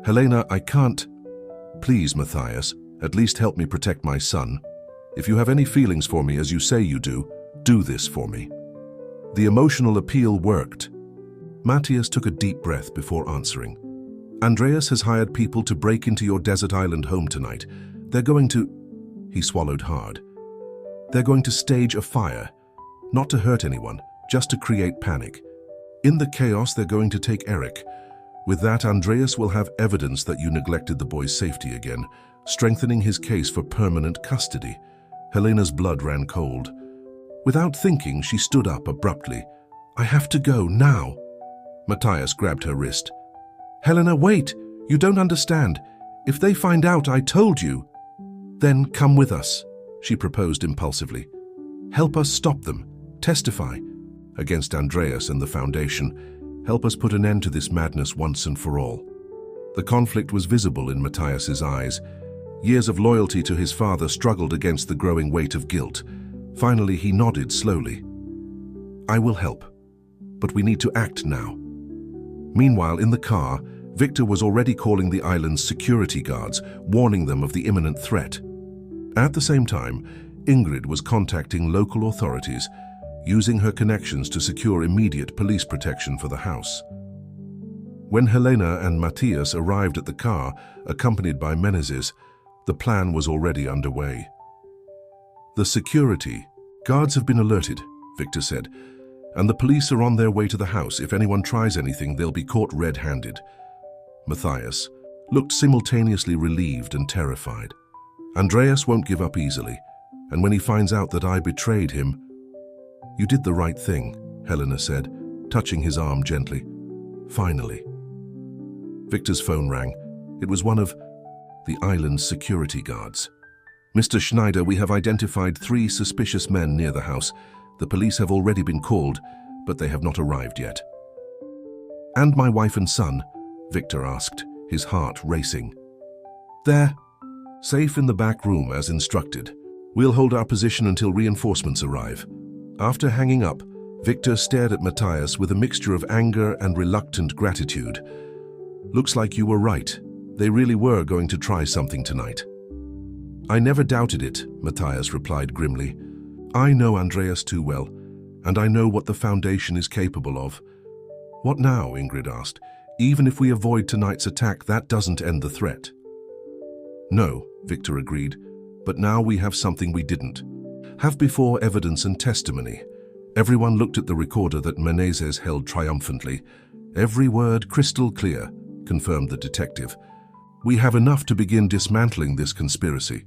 S1: Helena, I can't. Please, Matthias, at least help me protect my son. If you have any feelings for me as you say you do this for me. The emotional appeal worked. Matthias took a deep breath before answering. Andreas has hired people to break into your desert island home tonight. They're going to... He swallowed hard. They're going to stage a fire. Not to hurt anyone, just to create panic. In the chaos, they're going to take Eric. With that, Andreas will have evidence that you neglected the boy's safety again, strengthening his case for permanent custody. Helena's blood ran cold. Without thinking, she stood up abruptly. I have to go, now. Matthias grabbed her wrist. Helena, wait! You don't understand. If they find out I told you, then come with us, she proposed impulsively. Help us stop them. Testify against Andreas and the Foundation. Help us put an end to this madness once and for all. The conflict was visible in Matthias's eyes. Years of loyalty to his father struggled against the growing weight of guilt. Finally, he nodded slowly. I will help, but we need to act now. Meanwhile, in the car, Victor was already calling the island's security guards, warning them of the imminent threat. At the same time, Ingrid was contacting local authorities, using her connections to secure immediate police protection for the house. When Helena and Matthias arrived at the car, accompanied by Menezes, the plan was already underway. The security guards have been alerted, Victor said, and the police are on their way to the house. If anyone tries anything, they'll be caught red-handed. Matthias looked simultaneously relieved and terrified. Andreas won't give up easily, and when he finds out that I betrayed him... You did the right thing, Helena said, touching his arm gently. Finally. Victor's phone rang. It was one of the island's security guards. Mr. Schneider, we have identified 3 suspicious men near the house. The police have already been called, but they have not arrived yet. And my wife and son? Victor asked, his heart racing. There, safe in the back room as instructed. We'll hold our position until reinforcements arrive. After hanging up, Victor stared at Matthias with a mixture of anger and reluctant gratitude. Looks like you were right. They really were going to try something tonight. I never doubted it, Matthias replied grimly. I know Andreas too well, and I know what the Foundation is capable of. What now? Ingrid asked. Even if we avoid tonight's attack, that doesn't end the threat. No, Victor agreed, but now we have something we didn't have before: evidence and testimony. Everyone looked at the recorder that Menezes held triumphantly. Every word crystal clear, confirmed the detective. We have enough to begin dismantling this conspiracy.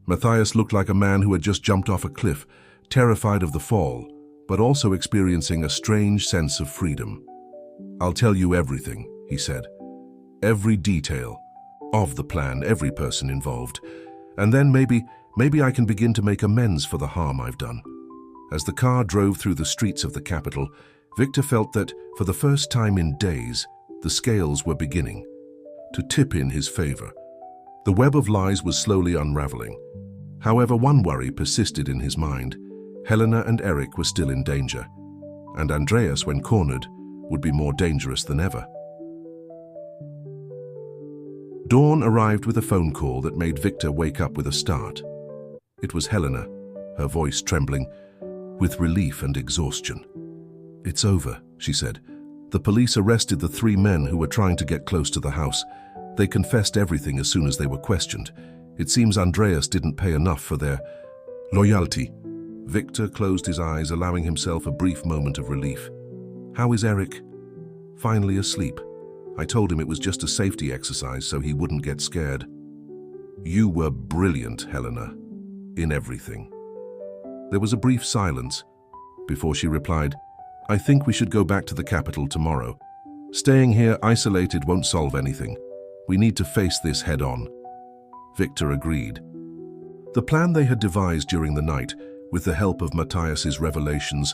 S1: Matthias looked like a man who had just jumped off a cliff, terrified of the fall, but also experiencing a strange sense of freedom. "I'll tell you everything," he said. "Every detail of the plan, every person involved. And then maybe I can begin to make amends for the harm I've done." As the car drove through the streets of the capital, Victor felt that, for the first time in days, the scales were beginning to tip in his favor. The web of lies was slowly unraveling. However, one worry persisted in his mind. Helena and Eric were still in danger, and Andreas, when cornered, would be more dangerous than ever. Dawn arrived with a phone call that made Victor wake up with a start. It was Helena, her voice trembling with relief and exhaustion. "It's over," she said. "The police arrested the 3 men who were trying to get close to the house. They confessed everything as soon as they were questioned. It seems Andreas didn't pay enough for their loyalty." Victor closed his eyes, allowing himself a brief moment of relief. "How is Eric?" "Finally asleep. I told him it was just a safety exercise so he wouldn't get scared." "You were brilliant, Helena, in everything." There was a brief silence before she replied, "I think we should go back to the capital tomorrow. Staying here isolated won't solve anything. We need to face this head on." Victor agreed. The plan they had devised during the night, with the help of Matthias's revelations,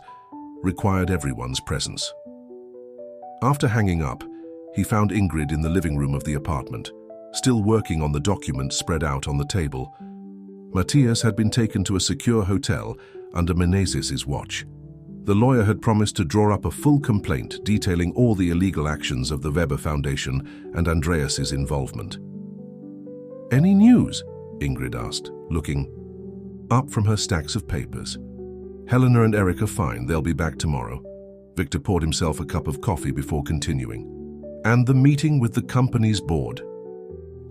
S1: required everyone's presence. After hanging up, he found Ingrid in the living room of the apartment, still working on the documents spread out on the table. Matthias had been taken to a secure hotel under Menezes' watch. The lawyer had promised to draw up a full complaint detailing all the illegal actions of the Weber Foundation and Andreas's involvement. "Any news?" Ingrid asked, looking up from her stacks of papers. "Helena and Eric are fine. They'll be back tomorrow." Victor poured himself a cup of coffee before continuing. "And the meeting with the company's board?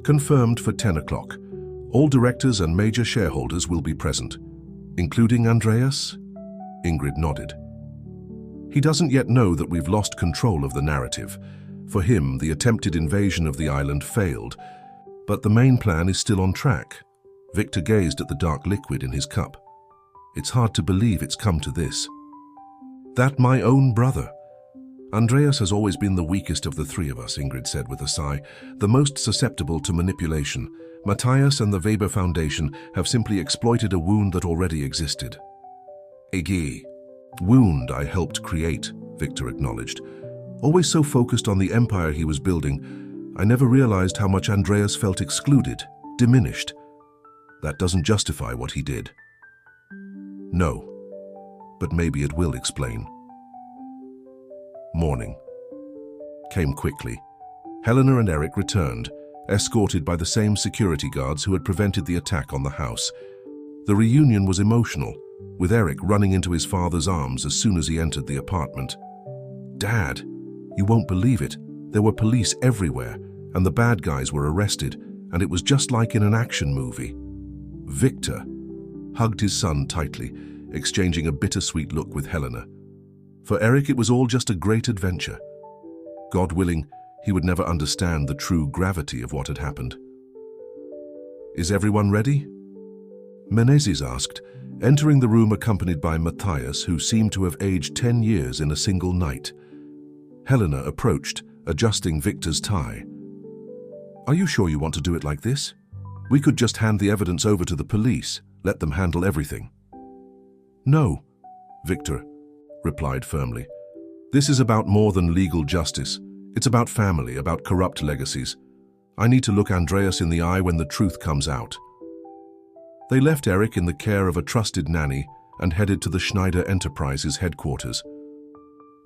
S1: Confirmed for 10 o'clock. All directors and major shareholders will be present, including Andreas?" Ingrid nodded. "He doesn't yet know that we've lost control of the narrative. For him, the attempted invasion of the island failed, but the main plan is still on track." Victor gazed at the dark liquid in his cup. "It's hard to believe it's come to this. That my own brother." "Andreas has always been the weakest of the 3 of us," Ingrid said with a sigh, "the most susceptible to manipulation. Matthias and the Weber Foundation have simply exploited a wound that already existed." "A wound I helped create," Victor acknowledged. Always so focused on the empire he was building, I never realized how much Andreas felt excluded, diminished. That doesn't justify what he did. "No, but maybe it will explain." Morning came quickly. Helena and Eric returned, escorted by the same security guards who had prevented the attack on the house. The reunion was emotional, with Eric running into his father's arms as soon as he entered the apartment. "Dad, you won't believe it. There were police everywhere, and the bad guys were arrested, and it was just like in an action movie." Victor hugged his son tightly, exchanging a bittersweet look with Helena. For Eric, it was all just a great adventure. God willing, he would never understand the true gravity of what had happened. "Is everyone ready?" Menezes asked, entering the room accompanied by Matthias, who seemed to have aged 10 years in a single night. Helena approached, adjusting Victor's tie. "Are you sure you want to do it like this? We could just hand the evidence over to the police, let them handle everything." "No," Victor replied firmly. "This is about more than legal justice. It's about family, about corrupt legacies. I need to look Andreas in the eye when the truth comes out." They left Eric in the care of a trusted nanny and headed to the Schneider Enterprises headquarters.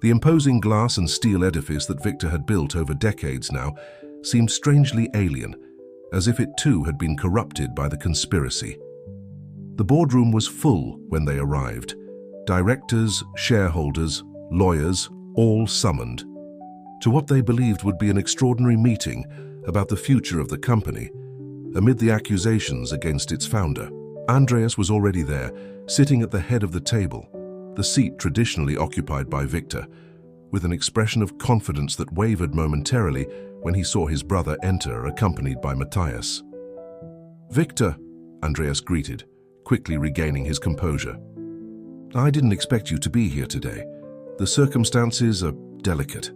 S1: The imposing glass and steel edifice that Victor had built over decades now seemed strangely alien, as if it too had been corrupted by the conspiracy. The boardroom was full when they arrived. Directors, shareholders, lawyers, all summoned to what they believed would be an extraordinary meeting about the future of the company, amid the accusations against its founder. Andreas was already there, sitting at the head of the table, the seat traditionally occupied by Victor, with an expression of confidence that wavered momentarily when he saw his brother enter, accompanied by Matthias. "Victor," Andreas greeted, quickly regaining his composure. "I didn't expect you to be here today. The circumstances are delicate."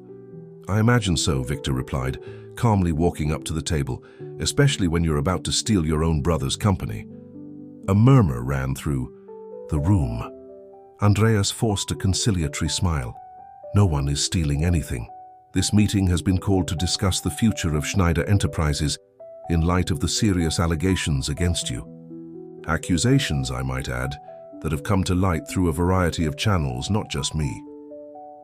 S1: I imagine so, Victor replied, calmly walking up to the table, especially when you're about to steal your own brother's company. A murmur ran through the room. Andreas forced a conciliatory smile. No one is stealing anything. This meeting has been called to discuss the future of Schneider Enterprises in light of the serious allegations against you. Accusations, I might add, that have come to light through a variety of channels, not just me.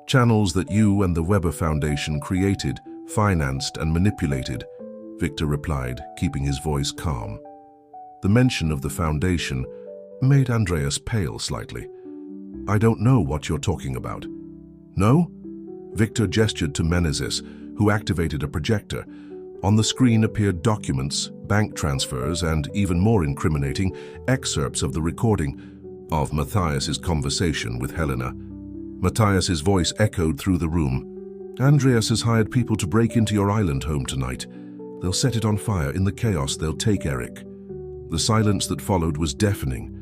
S1: Channels that you and the Weber Foundation created, financed, and manipulated, Victor replied, keeping his voice calm. The mention of the foundation made Andreas pale slightly. I don't know what you're talking about. No? Victor gestured to Menezes, who activated a projector. On the screen appeared documents, bank transfers, and, even more incriminating, excerpts of the recording of Matthias's conversation with Helena. Matthias's voice echoed through the room. Andreas has hired people to break into your island home tonight. They'll set it on fire. In the chaos, they'll take Eric. The silence that followed was deafening.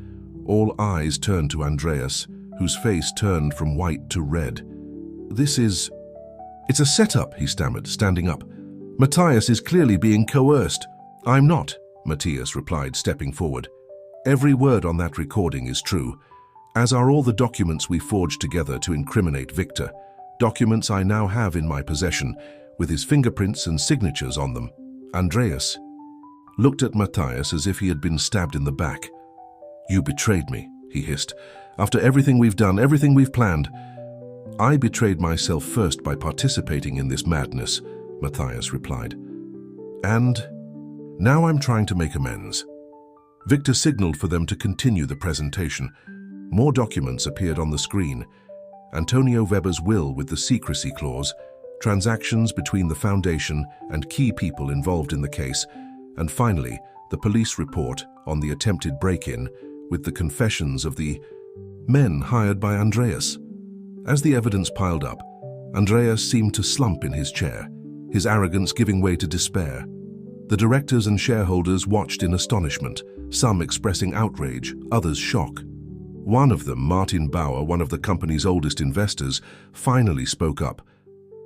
S1: All eyes turned to Andreas, whose face turned from white to red. It's a setup, he stammered, standing up. Matthias is clearly being coerced. I'm not, Matthias replied, stepping forward. Every word on that recording is true, as are all the documents we forged together to incriminate Victor, documents I now have in my possession, with his fingerprints and signatures on them. Andreas looked at Matthias as if he had been stabbed in the back. You betrayed me, he hissed. After everything we've done, everything we've planned. I betrayed myself first by participating in this madness, Matthias replied. And now I'm trying to make amends. Victor signaled for them to continue the presentation. More documents appeared on the screen. Antonio Weber's will with the secrecy clause, transactions between the foundation and key people involved in the case, and finally, the police report on the attempted break-in with the confessions of the men hired by Andreas. As the evidence piled up, Andreas seemed to slump in his chair, his arrogance giving way to despair. The directors and shareholders watched in astonishment, some expressing outrage, others shock. One of them, Martin Bauer, one of the company's oldest investors, finally spoke up.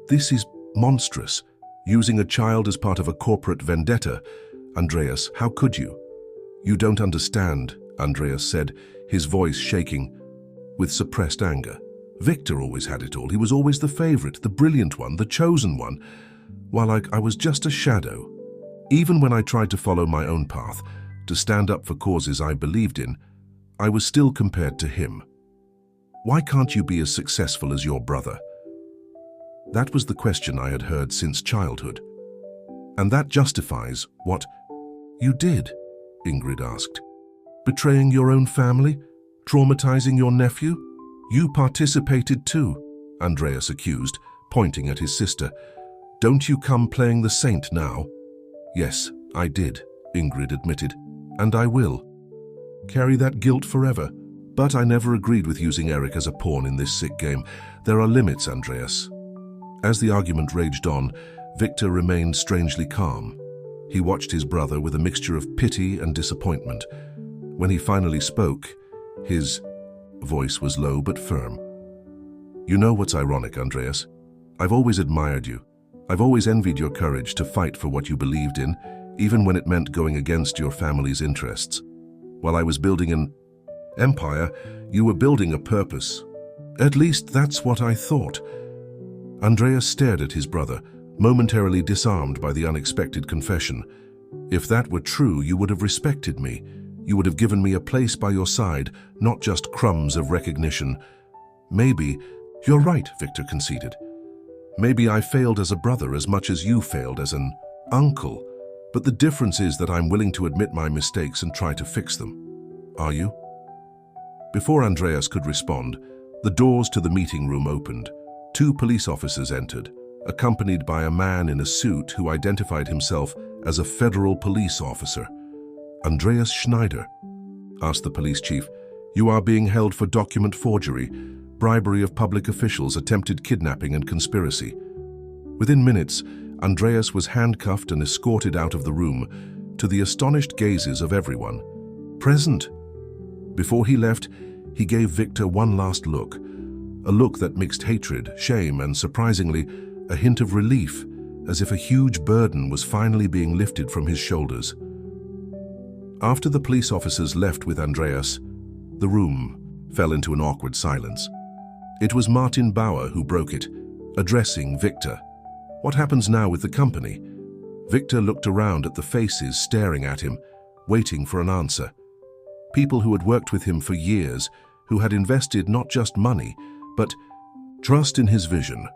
S1: This is monstrous, using a child as part of a corporate vendetta. Andreas, how could you? You don't understand, Andreas said, his voice shaking with suppressed anger. Victor always had it all. He was always the favorite, the brilliant one, the chosen one, while I was just a shadow. Even when I tried to follow my own path, to stand up for causes I believed in, I was still compared to him. Why can't you be as successful as your brother? That was the question I had heard since childhood. And that justifies what you did, Ingrid asked. Betraying your own family? Traumatizing your nephew? You participated too, Andreas accused, pointing at his sister. Don't you come playing the saint now? Yes, I did, Ingrid admitted, and I will. Carry that guilt forever. But I never agreed with using Eric as a pawn in this sick game. There are limits, Andreas. As the argument raged on, Victor remained strangely calm. He watched his brother with a mixture of pity and disappointment. When he finally spoke, his voice was low but firm. You know what's ironic, Andreas? I've always admired you. I've always envied your courage to fight for what you believed in, even when it meant going against your family's interests. While I was building an empire, you were building a purpose. At least that's what I thought. Andreas stared at his brother, momentarily disarmed by the unexpected confession. If that were true, you would have respected me. You would have given me a place by your side, not just crumbs of recognition. Maybe, you're right, Victor conceded. Maybe I failed as a brother as much as you failed as an uncle. But the difference is that I'm willing to admit my mistakes and try to fix them. Are you? Before Andreas could respond, the doors to the meeting room opened. 2 police officers entered, accompanied by a man in a suit who identified himself as a federal police officer. Andreas Schneider, asked the police chief. You are being held for document forgery, bribery of public officials, attempted kidnapping and conspiracy. Within minutes, Andreas was handcuffed and escorted out of the room, to the astonished gazes of everyone present. Before he left, he gave Victor one last look, a look that mixed hatred, shame, and, surprisingly, a hint of relief, as if a huge burden was finally being lifted from his shoulders. After the police officers left with Andreas, the room fell into an awkward silence. It was Martin Bauer who broke it, addressing Victor. What happens now with the company? Victor looked around at the faces staring at him, waiting for an answer. People who had worked with him for years, who had invested not just money, but trust in his vision.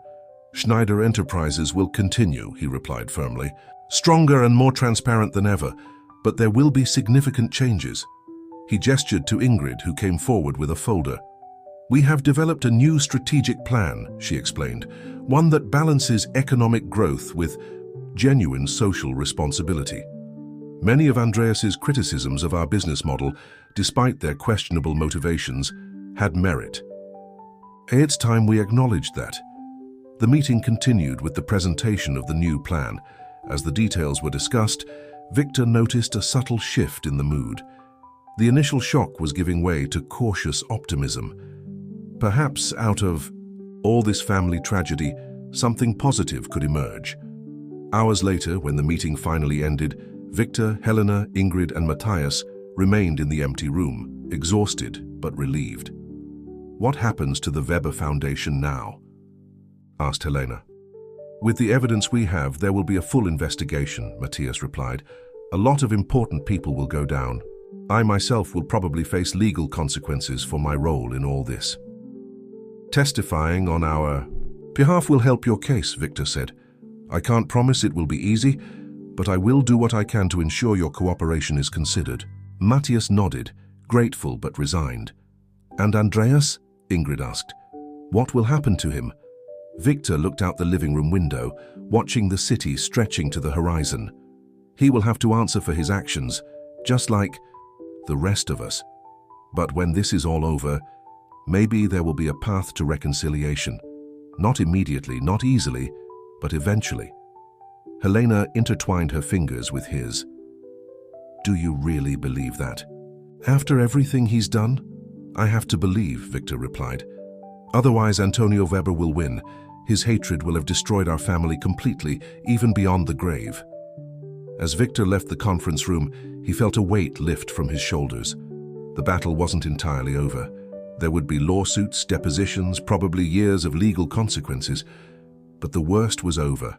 S1: Schneider Enterprises will continue, he replied firmly. Stronger and more transparent than ever, but there will be significant changes. He gestured to Ingrid, who came forward with a folder. We have developed a new strategic plan, she explained, one that balances economic growth with genuine social responsibility. Many of Andreas's criticisms of our business model, despite their questionable motivations, had merit. It's time we acknowledged that. The meeting continued with the presentation of the new plan. As the details were discussed, Victor noticed a subtle shift in the mood. The initial shock was giving way to cautious optimism. Perhaps out of all this family tragedy, something positive could emerge. Hours later, when the meeting finally ended, Victor, Helena, Ingrid, and Matthias remained in the empty room, exhausted but relieved. What happens to the Weber Foundation now? Asked Helena. With the evidence we have, there will be a full investigation, Matthias replied. A lot of important people will go down. I myself will probably face legal consequences for my role in all this. Testifying on our behalf will help your case, Victor said. I can't promise it will be easy, but I will do what I can to ensure your cooperation is considered. Matthias nodded, grateful but resigned. And Andreas? Ingrid asked. What will happen to him? Victor looked out the living room window, watching the city stretching to the horizon. He will have to answer for his actions, just like the rest of us. But when this is all over, maybe there will be a path to reconciliation. Not immediately, not easily, but eventually. Helena intertwined her fingers with his. Do you really believe that? After everything he's done? I have to believe, Victor replied. Otherwise, Antonio Weber will win. His hatred will have destroyed our family completely, even beyond the grave. As Victor left the conference room, he felt a weight lift from his shoulders. The battle wasn't entirely over. There would be lawsuits, depositions, probably years of legal consequences. But the worst was over.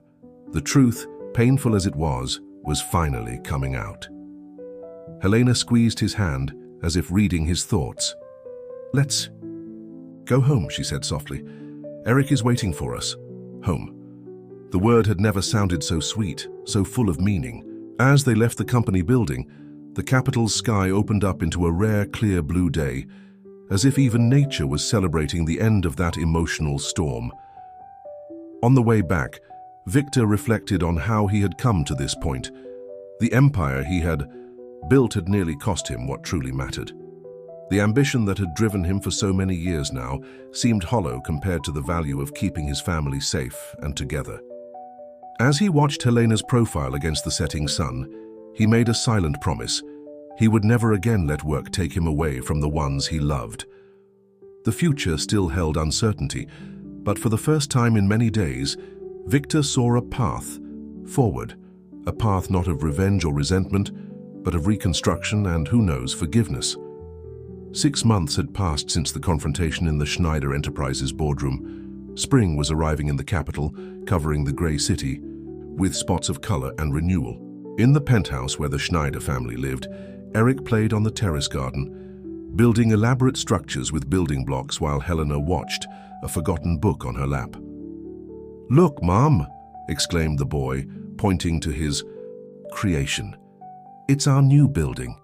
S1: The truth, painful as it was finally coming out. Helena squeezed his hand, as if reading his thoughts. Let's go home, she said softly. Eric is waiting for us. Home. The word had never sounded so sweet, so full of meaning. As they left the company building, the capital's sky opened up into a rare, clear blue day, as if even nature was celebrating the end of that emotional storm. On the way back, Victor reflected on how he had come to this point. The empire he had built had nearly cost him what truly mattered. The ambition that had driven him for so many years now seemed hollow compared to the value of keeping his family safe and together. As he watched Helena's profile against the setting sun, he made a silent promise. He would never again let work take him away from the ones he loved. The future still held uncertainty, but for the first time in many days, Victor saw a path forward, a path not of revenge or resentment, but of reconstruction and, who knows, forgiveness. 6 months had passed since the confrontation in the Schneider Enterprises boardroom. Spring was arriving in the capital, covering the grey city, with spots of color and renewal. In the penthouse where the Schneider family lived, Eric played on the terrace garden, building elaborate structures with building blocks while Helena watched, a forgotten book on her lap. Look, Mom, exclaimed the boy, pointing to his creation. It's our new building.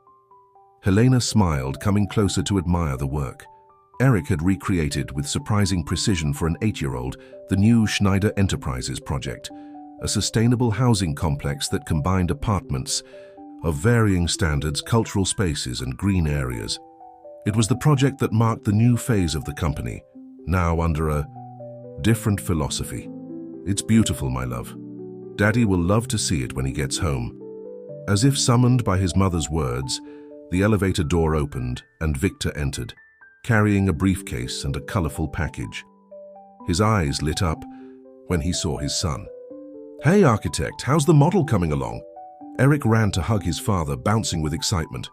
S1: Helena smiled, coming closer to admire the work. Eric had recreated with surprising precision for an 8-year-old the new Schneider Enterprises project, a sustainable housing complex that combined apartments of varying standards, cultural spaces, and green areas. It was the project that marked the new phase of the company, now under a different philosophy. It's beautiful, my love. Daddy will love to see it when he gets home. As if summoned by his mother's words, the elevator door opened and Victor entered, carrying a briefcase and a colorful package. His eyes lit up. when he saw his son. "Hey, architect, how's the model coming along?" Eric ran to hug his father, bouncing with excitement.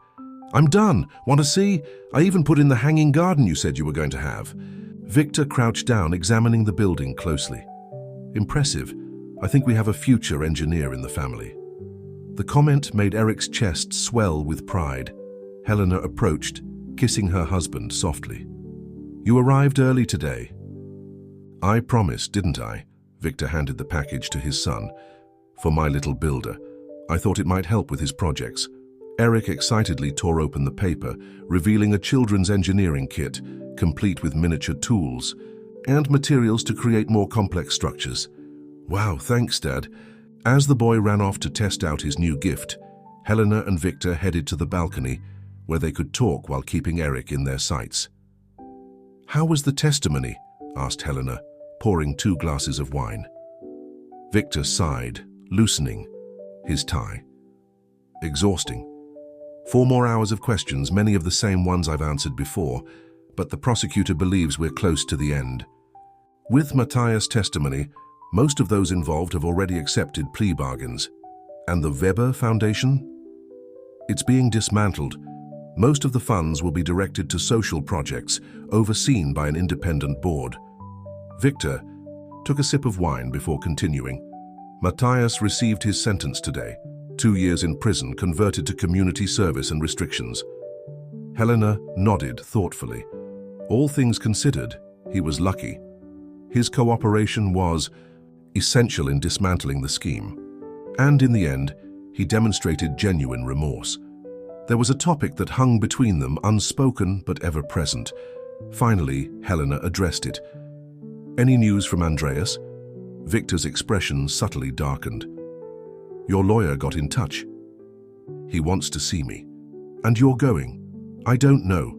S1: "I'm done. Want to see? I even put in the hanging garden you said you were going to have." Victor crouched down, examining the building closely. "Impressive. I think we have a future engineer in the family." The comment made Eric's chest swell with pride. Helena approached, kissing her husband softly. "You arrived early today." "I promised, didn't I?" Victor handed the package to his son. "For my little builder. I thought it might help with his projects." Eric excitedly tore open the paper, revealing a children's engineering kit, complete with miniature tools and materials to create more complex structures. "Wow, thanks, Dad." As the boy ran off to test out his new gift, Helena and Victor headed to the balcony, where they could talk while keeping Eric in their sights. "How was the testimony?" asked Helena, pouring 2 glasses of wine. Victor sighed, loosening his tie. "Exhausting. 4 more hours of questions, many of the same ones I've answered before, but the prosecutor believes we're close to the end. With Matthias' testimony, most of those involved have already accepted plea bargains. And the Weber Foundation? It's being dismantled. Most of the funds will be directed to social projects, overseen by an independent board." Victor took a sip of wine before continuing. "Matthias received his sentence today. 2 years in prison, converted to community service and restrictions." Helena nodded thoughtfully. All things considered, he was lucky. His cooperation was essential in dismantling the scheme. And in the end, he demonstrated genuine remorse. There was a topic that hung between them, unspoken but ever present. Finally, Helena addressed it. "Any news from Andreas?" Victor's expression subtly darkened. "Your lawyer got in touch. He wants to see me. And you're going?" "I don't know."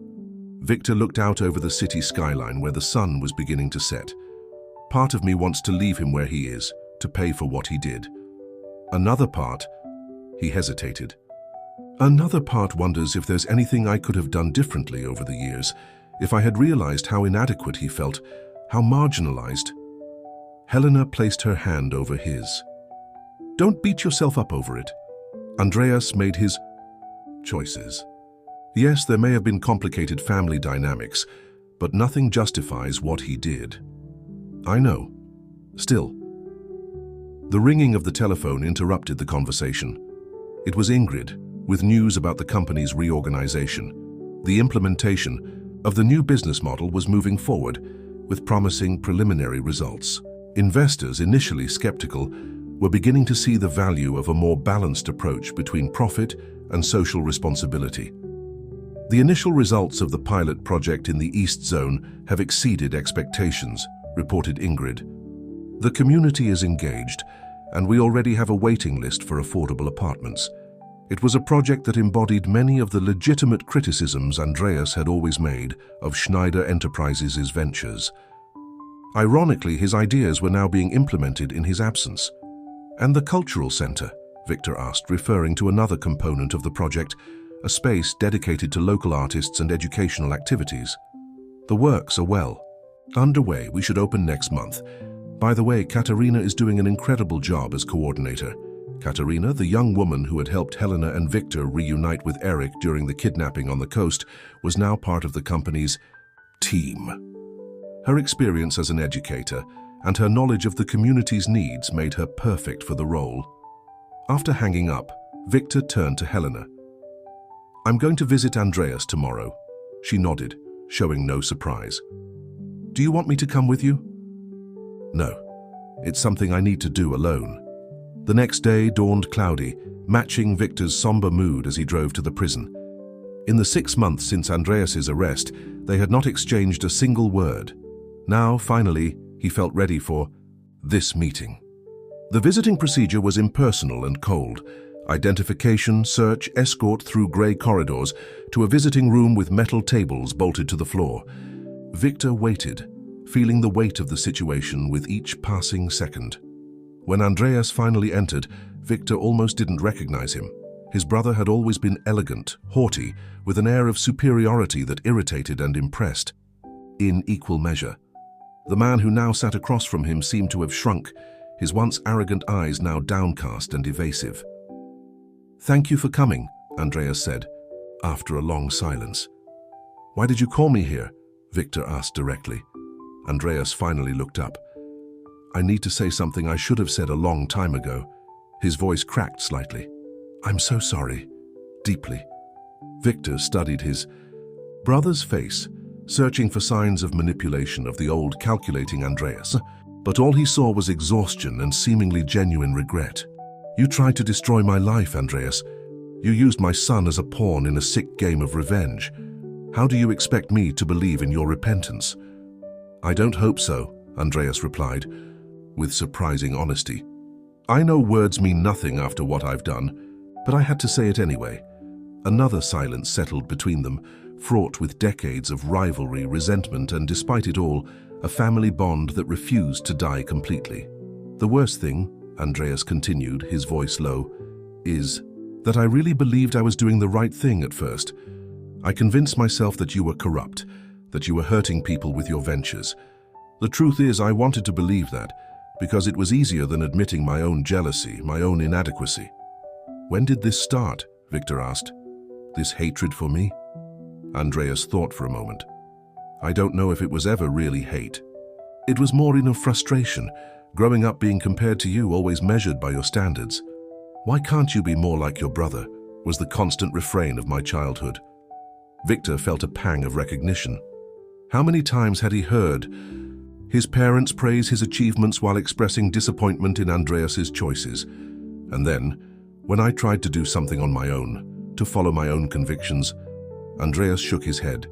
S1: Victor looked out over the city skyline where the sun was beginning to set. "Part of me wants to leave him where he is, to pay for what he did. Another part," he hesitated. "Another part wonders if there's anything I could have done differently over the years, if I had realized how inadequate he felt, how marginalized." Helena placed her hand over his. "Don't beat yourself up over it. Andreas made his choices. Yes, there may have been complicated family dynamics, but nothing justifies what he did." "I know. Still." The ringing of the telephone interrupted the conversation. It was Ingrid, with news about the company's reorganization. The implementation of the new business model was moving forward, with promising preliminary results. Investors, initially skeptical, were beginning to see the value of a more balanced approach between profit and social responsibility. "The initial results of the pilot project in the East Zone have exceeded expectations," reported Ingrid. "The community is engaged, and we already have a waiting list for affordable apartments." It was a project that embodied many of the legitimate criticisms Andreas had always made of Schneider Enterprises' ventures. Ironically, his ideas were now being implemented in his absence. "And the cultural center?" Victor asked, referring to another component of the project, a space dedicated to local artists and educational activities. "The works are well underway. We should open next month. By the way, Katerina is doing an incredible job as coordinator." Katerina, the young woman who had helped Helena and Victor reunite with Eric during the kidnapping on the coast, was now part of the company's team. Her experience as an educator and her knowledge of the community's needs made her perfect for the role. After hanging up, Victor turned to Helena. "I'm going to visit Andreas tomorrow." She nodded, showing no surprise. "Do you want me to come with you?" "No. It's something I need to do alone." The next day dawned cloudy, matching Victor's somber mood as he drove to the prison. In the 6 months since Andreas's arrest, they had not exchanged a single word. Now, finally, he felt ready for this meeting. The visiting procedure was impersonal and cold. Identification, search, escort through grey corridors to a visiting room with metal tables bolted to the floor. Victor waited, feeling the weight of the situation with each passing second. When Andreas finally entered, Victor almost didn't recognize him. His brother had always been elegant, haughty, with an air of superiority that irritated and impressed, in equal measure. The man who now sat across from him seemed to have shrunk, his once arrogant eyes now downcast and evasive. "Thank you for coming," Andreas said, after a long silence. "Why did you call me here?" Victor asked directly. Andreas finally looked up. "I need to say something I should have said a long time ago." His voice cracked slightly. "I'm so sorry. Deeply." Victor studied his brother's face, searching for signs of manipulation of the old calculating Andreas, but all he saw was exhaustion and seemingly genuine regret. "You tried to destroy my life, Andreas. You used my son as a pawn in a sick game of revenge. How do you expect me to believe in your repentance?" "I don't hope so," Andreas replied, with surprising honesty. "I know words mean nothing after what I've done, but I had to say it anyway." Another silence settled between them, fraught with decades of rivalry, resentment, and despite it all, a family bond that refused to die completely. "The worst thing," Andreas continued, his voice low, "is that I really believed I was doing the right thing at first. I convinced myself that you were corrupt, that you were hurting people with your ventures. The truth is, I wanted to believe that, because it was easier than admitting my own jealousy, my own inadequacy." "When did this start?" Victor asked. "This hatred for me?" Andreas thought for a moment. "I don't know if it was ever really hate. It was more in a frustration, growing up being compared to you, always measured by your standards. 'Why can't you be more like your brother?' was the constant refrain of my childhood." Victor felt a pang of recognition. How many times had he heard his parents praise his achievements while expressing disappointment in Andreas's choices? And then, when I tried to do something on my own, to follow my own convictions, Andreas shook his head.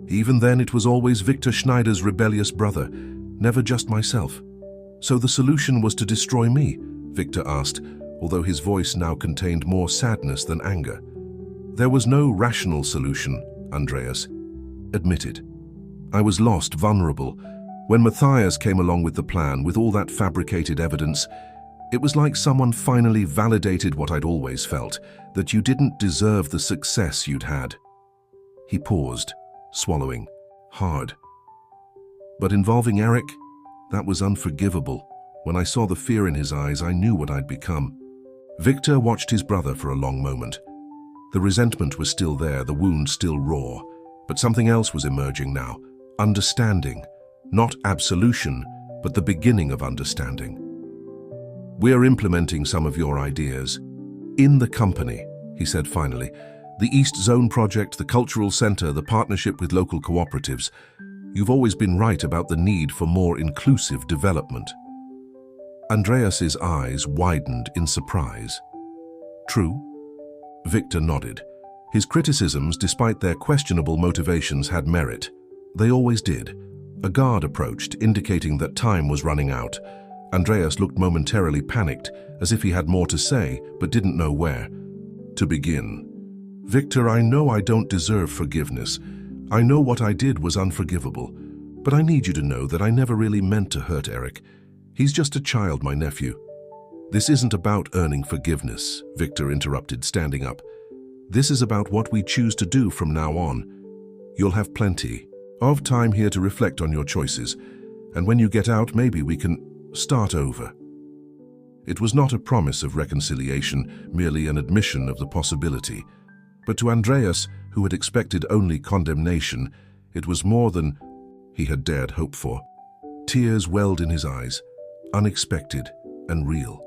S1: "Even then, it was always Victor Schneider's rebellious brother, never just myself." "So the solution was to destroy me?" Victor asked, although his voice now contained more sadness than anger. "There was no rational solution," Andreas admitted. "I was lost, vulnerable. When Matthias came along with the plan, with all that fabricated evidence, it was like someone finally validated what I'd always felt, that you didn't deserve the success you'd had." He paused, swallowing hard. "But involving Eric, that was unforgivable. When I saw the fear in his eyes, I knew what I'd become." Victor watched his brother for a long moment. The resentment was still there, the wound still raw, but something else was emerging now. Understanding. Not absolution, but the beginning of understanding. "We're implementing some of your ideas in the company," he said finally. "The East Zone project, the cultural center, the partnership with local cooperatives. You've always been right about the need for more inclusive development." Andreas's eyes widened in surprise. "True?" Victor nodded. His criticisms, despite their questionable motivations, had merit. They always did. A guard approached, indicating that time was running out. Andreas looked momentarily panicked, as if he had more to say, but didn't know where to begin. "Victor, I know I don't deserve forgiveness. I know what I did was unforgivable. But I need you to know that I never really meant to hurt Eric. He's just a child, my nephew." "This isn't about earning forgiveness," Victor interrupted, standing up. "This is about what we choose to do from now on. You'll have plenty of time here to reflect on your choices, and when you get out, maybe we can start over." It was not a promise of reconciliation, merely an admission of the possibility. But to Andreas, who had expected only condemnation, it was more than he had dared hope for. Tears welled in his eyes, unexpected and real.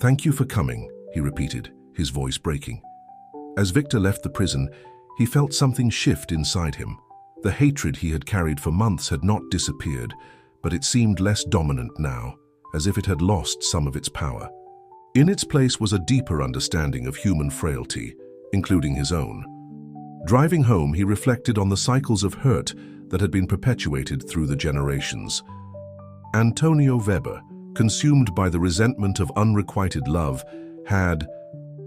S1: "Thank you for coming," he repeated, his voice breaking. As Victor left the prison, he felt something shift inside him. The hatred he had carried for months had not disappeared, but it seemed less dominant now, as if it had lost some of its power. In its place was a deeper understanding of human frailty, including his own. Driving home, he reflected on the cycles of hurt that had been perpetuated through the generations. Antonio Weber, consumed by the resentment of unrequited love, had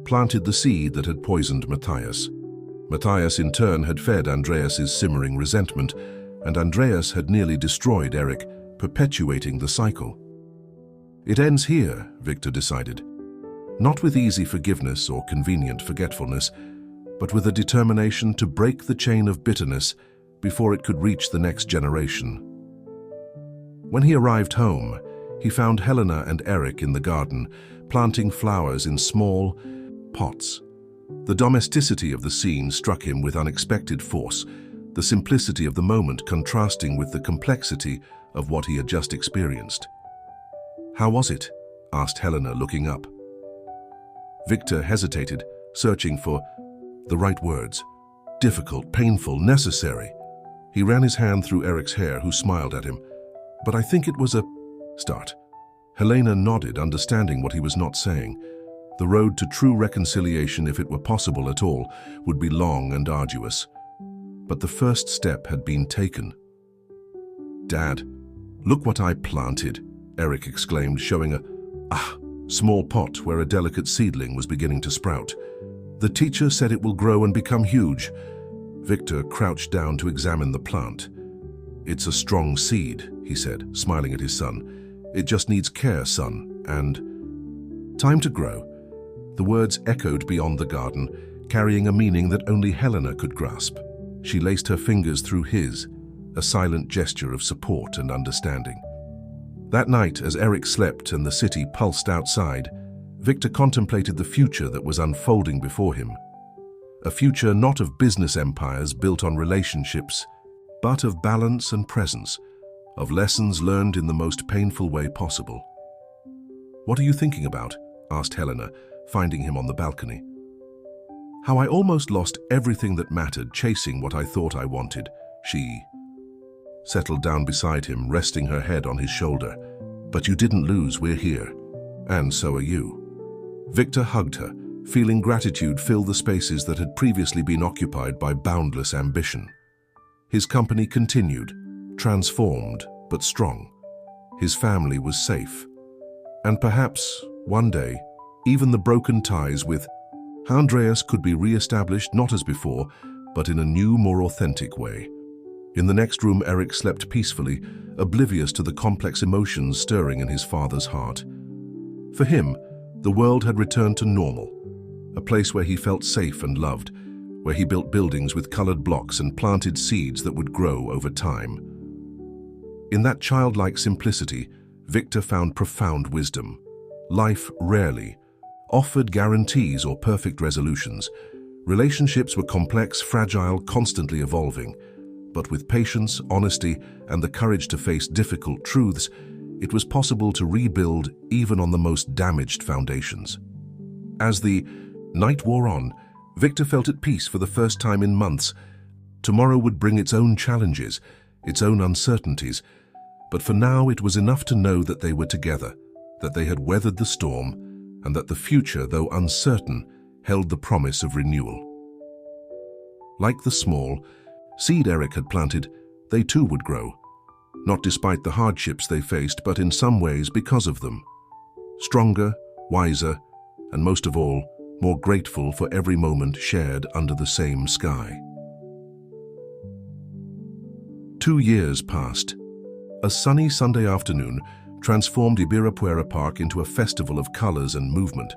S1: planted the seed that had poisoned Matthias. Matthias, in turn, had fed Andreas's simmering resentment, and Andreas had nearly destroyed Eric, perpetuating the cycle. It ends here, Victor decided. Not with easy forgiveness or convenient forgetfulness, but with a determination to break the chain of bitterness before it could reach the next generation. When he arrived home, he found Helena and Eric in the garden, planting flowers in small pots. The domesticity of the scene struck him with unexpected force, the simplicity of the moment contrasting with the complexity of what he had just experienced. "How was it?" asked Helena, looking up. Victor hesitated, searching for the right words. Difficult, painful, necessary. He ran his hand through Eric's hair, who smiled at him. "But I think it was a start." Helena nodded, understanding what he was not saying. The road to true reconciliation, if it were possible at all, would be long and arduous. But the first step had been taken. "Dad, look what I planted," Eric exclaimed, showing a small pot where a delicate seedling was beginning to sprout. "The teacher said it will grow and become huge." Victor crouched down to examine the plant. "It's a strong seed," he said, smiling at his son. "It just needs care, son, and time to grow." The words echoed beyond the garden, carrying a meaning that only Helena could grasp. She laced her fingers through his, a silent gesture of support and understanding. That night, as Eric slept and the city pulsed outside, Victor contemplated the future that was unfolding before him. A future not of business empires built on relationships, but of balance and presence, of lessons learned in the most painful way possible. "What are you thinking about?" asked Helena, finding him on the balcony. "How I almost lost everything that mattered chasing what I thought I wanted." She settled down beside him, resting her head on his shoulder. "But you didn't lose, we're here. And so are you." Victor hugged her, feeling gratitude fill the spaces that had previously been occupied by boundless ambition. His company continued, transformed but strong. His family was safe. And perhaps, one day, even the broken ties with Andreas could be re-established not as before, but in a new, more authentic way. In the next room, Eric slept peacefully, oblivious to the complex emotions stirring in his father's heart. For him, the world had returned to normal, a place where he felt safe and loved, where he built buildings with colored blocks and planted seeds that would grow over time. In that childlike simplicity, Victor found profound wisdom. Life rarely offered guarantees or perfect resolutions. Relationships were complex, fragile, constantly evolving. But with patience, honesty, and the courage to face difficult truths, it was possible to rebuild even on the most damaged foundations. As the night wore on, Victor felt at peace for the first time in months. Tomorrow would bring its own challenges, its own uncertainties, but for now it was enough to know that they were together, that they had weathered the storm, and that the future, though uncertain, held the promise of renewal. Like the small seed Eric had planted, they too would grow, not despite the hardships they faced, but in some ways because of them. Stronger, wiser, and most of all, more grateful for every moment shared under the same sky. 2 years passed. A sunny Sunday afternoon transformed Ibirapuera Park into a festival of colors and movement.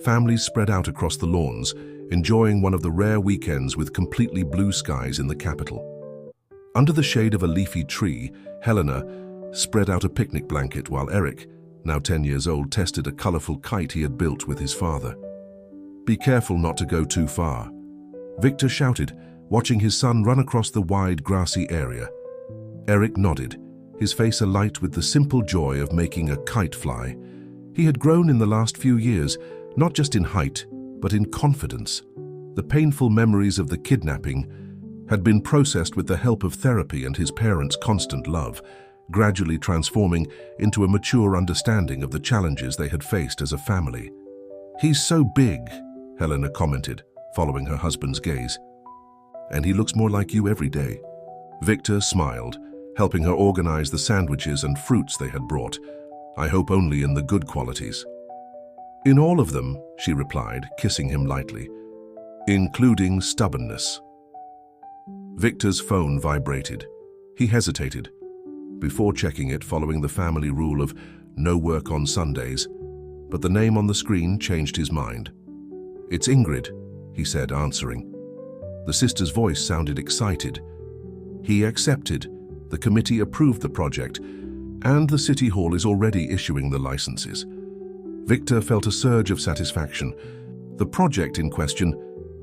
S1: Families spread out across the lawns, enjoying one of the rare weekends with completely blue skies in the capital. Under the shade of a leafy tree, Helena spread out a picnic blanket while Eric, now 10 years old, tested a colorful kite he had built with his father. "Be careful not to go too far," Victor shouted, watching his son run across the wide, grassy area. Eric nodded, his face alight with the simple joy of making a kite fly. He had grown in the last few years, not just in height, but in confidence. The painful memories of the kidnapping had been processed with the help of therapy and his parents' constant love, gradually transforming into a mature understanding of the challenges they had faced as a family. "He's so big," Helena commented, following her husband's gaze. "And he looks more like you every day." Victor smiled, helping her organize the sandwiches and fruits they had brought. "I hope only in the good qualities." "In all of them," she replied, kissing him lightly, "including stubbornness." Victor's phone vibrated. He hesitated, before checking it following the family rule of no work on Sundays, but the name on the screen changed his mind. "It's Ingrid," he said, answering. The sister's voice sounded excited. He accepted. The committee approved the project, And the City Hall is already issuing the licenses. Victor felt a surge of satisfaction. The project in question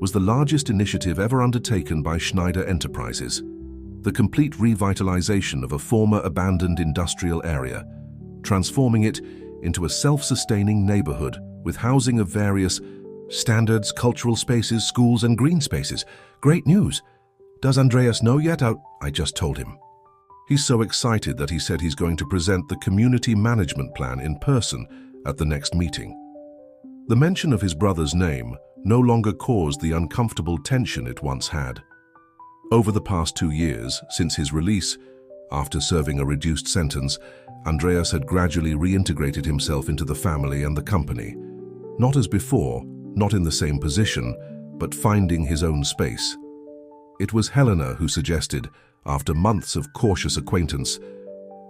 S1: was the largest initiative ever undertaken by Schneider Enterprises, the complete revitalization of a former abandoned industrial area, transforming it into a self-sustaining neighborhood with housing of various standards, cultural spaces, schools, and green spaces. Great news! Does Andreas know yet? I just told him. He's so excited that he said he's going to present the community management plan in person at the next meeting. The mention of his brother's name no longer caused the uncomfortable tension it once had. Over the past 2 years, since his release, after serving a reduced sentence, Andreas had gradually reintegrated himself into the family and the company. Not as before, not in the same position, but finding his own space. It was Helena who suggested, after months of cautious acquaintance,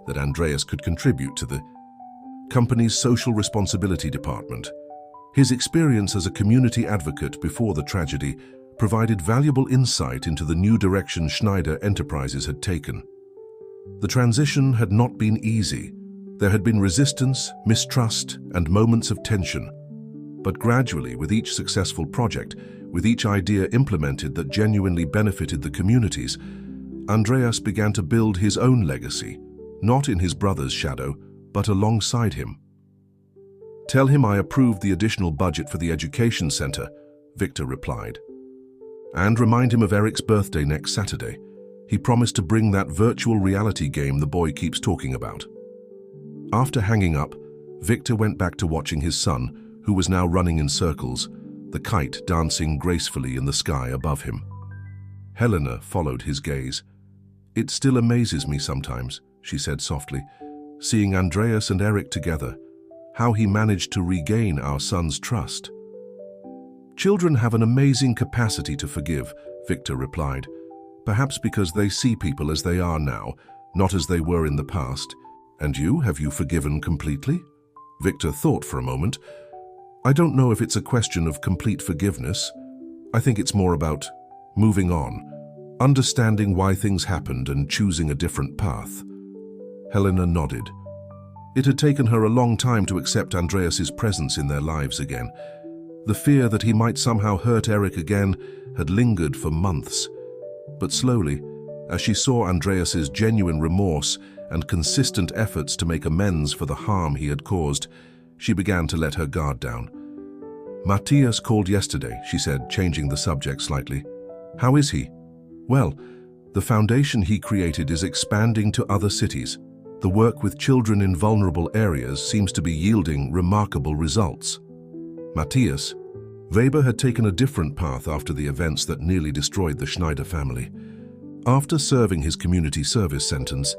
S1: that Andreas could contribute to the company's social responsibility department. His experience as a community advocate before the tragedy provided valuable insight into the new direction Schneider Enterprises had taken. The transition had not been easy. There had been resistance, mistrust, and moments of tension. But gradually, with each successful project, with each idea implemented that genuinely benefited the communities, Andreas began to build his own legacy, not in his brother's shadow, but alongside him. "Tell him I approved the additional budget for the education center," Victor replied. "And remind him of Eric's birthday next Saturday. He promised to bring that virtual reality game the boy keeps talking about." After hanging up, Victor went back to watching his son, who was now running in circles, the kite dancing gracefully in the sky above him. Helena followed his gaze. "It still amazes me sometimes," she said softly, "seeing Andreas and Eric together, how he managed to regain our son's trust." "Children have an amazing capacity to forgive," Victor replied, "perhaps because they see people as they are now, not as they were in the past. And you, have you forgiven completely?" Victor thought for a moment. "I don't know if it's a question of complete forgiveness. I think it's more about moving on, understanding why things happened and choosing a different path." Helena nodded. It had taken her a long time to accept Andreas's presence in their lives again. The fear that he might somehow hurt Eric again had lingered for months. But slowly, as she saw Andreas's genuine remorse and consistent efforts to make amends for the harm he had caused, she began to let her guard down. "Matthias called yesterday," she said, changing the subject slightly. "How is he?" "Well, the foundation he created is expanding to other cities. The work with children in vulnerable areas seems to be yielding remarkable results." Matthias, Weber had taken a different path after the events that nearly destroyed the Schneider family. After serving his community service sentence,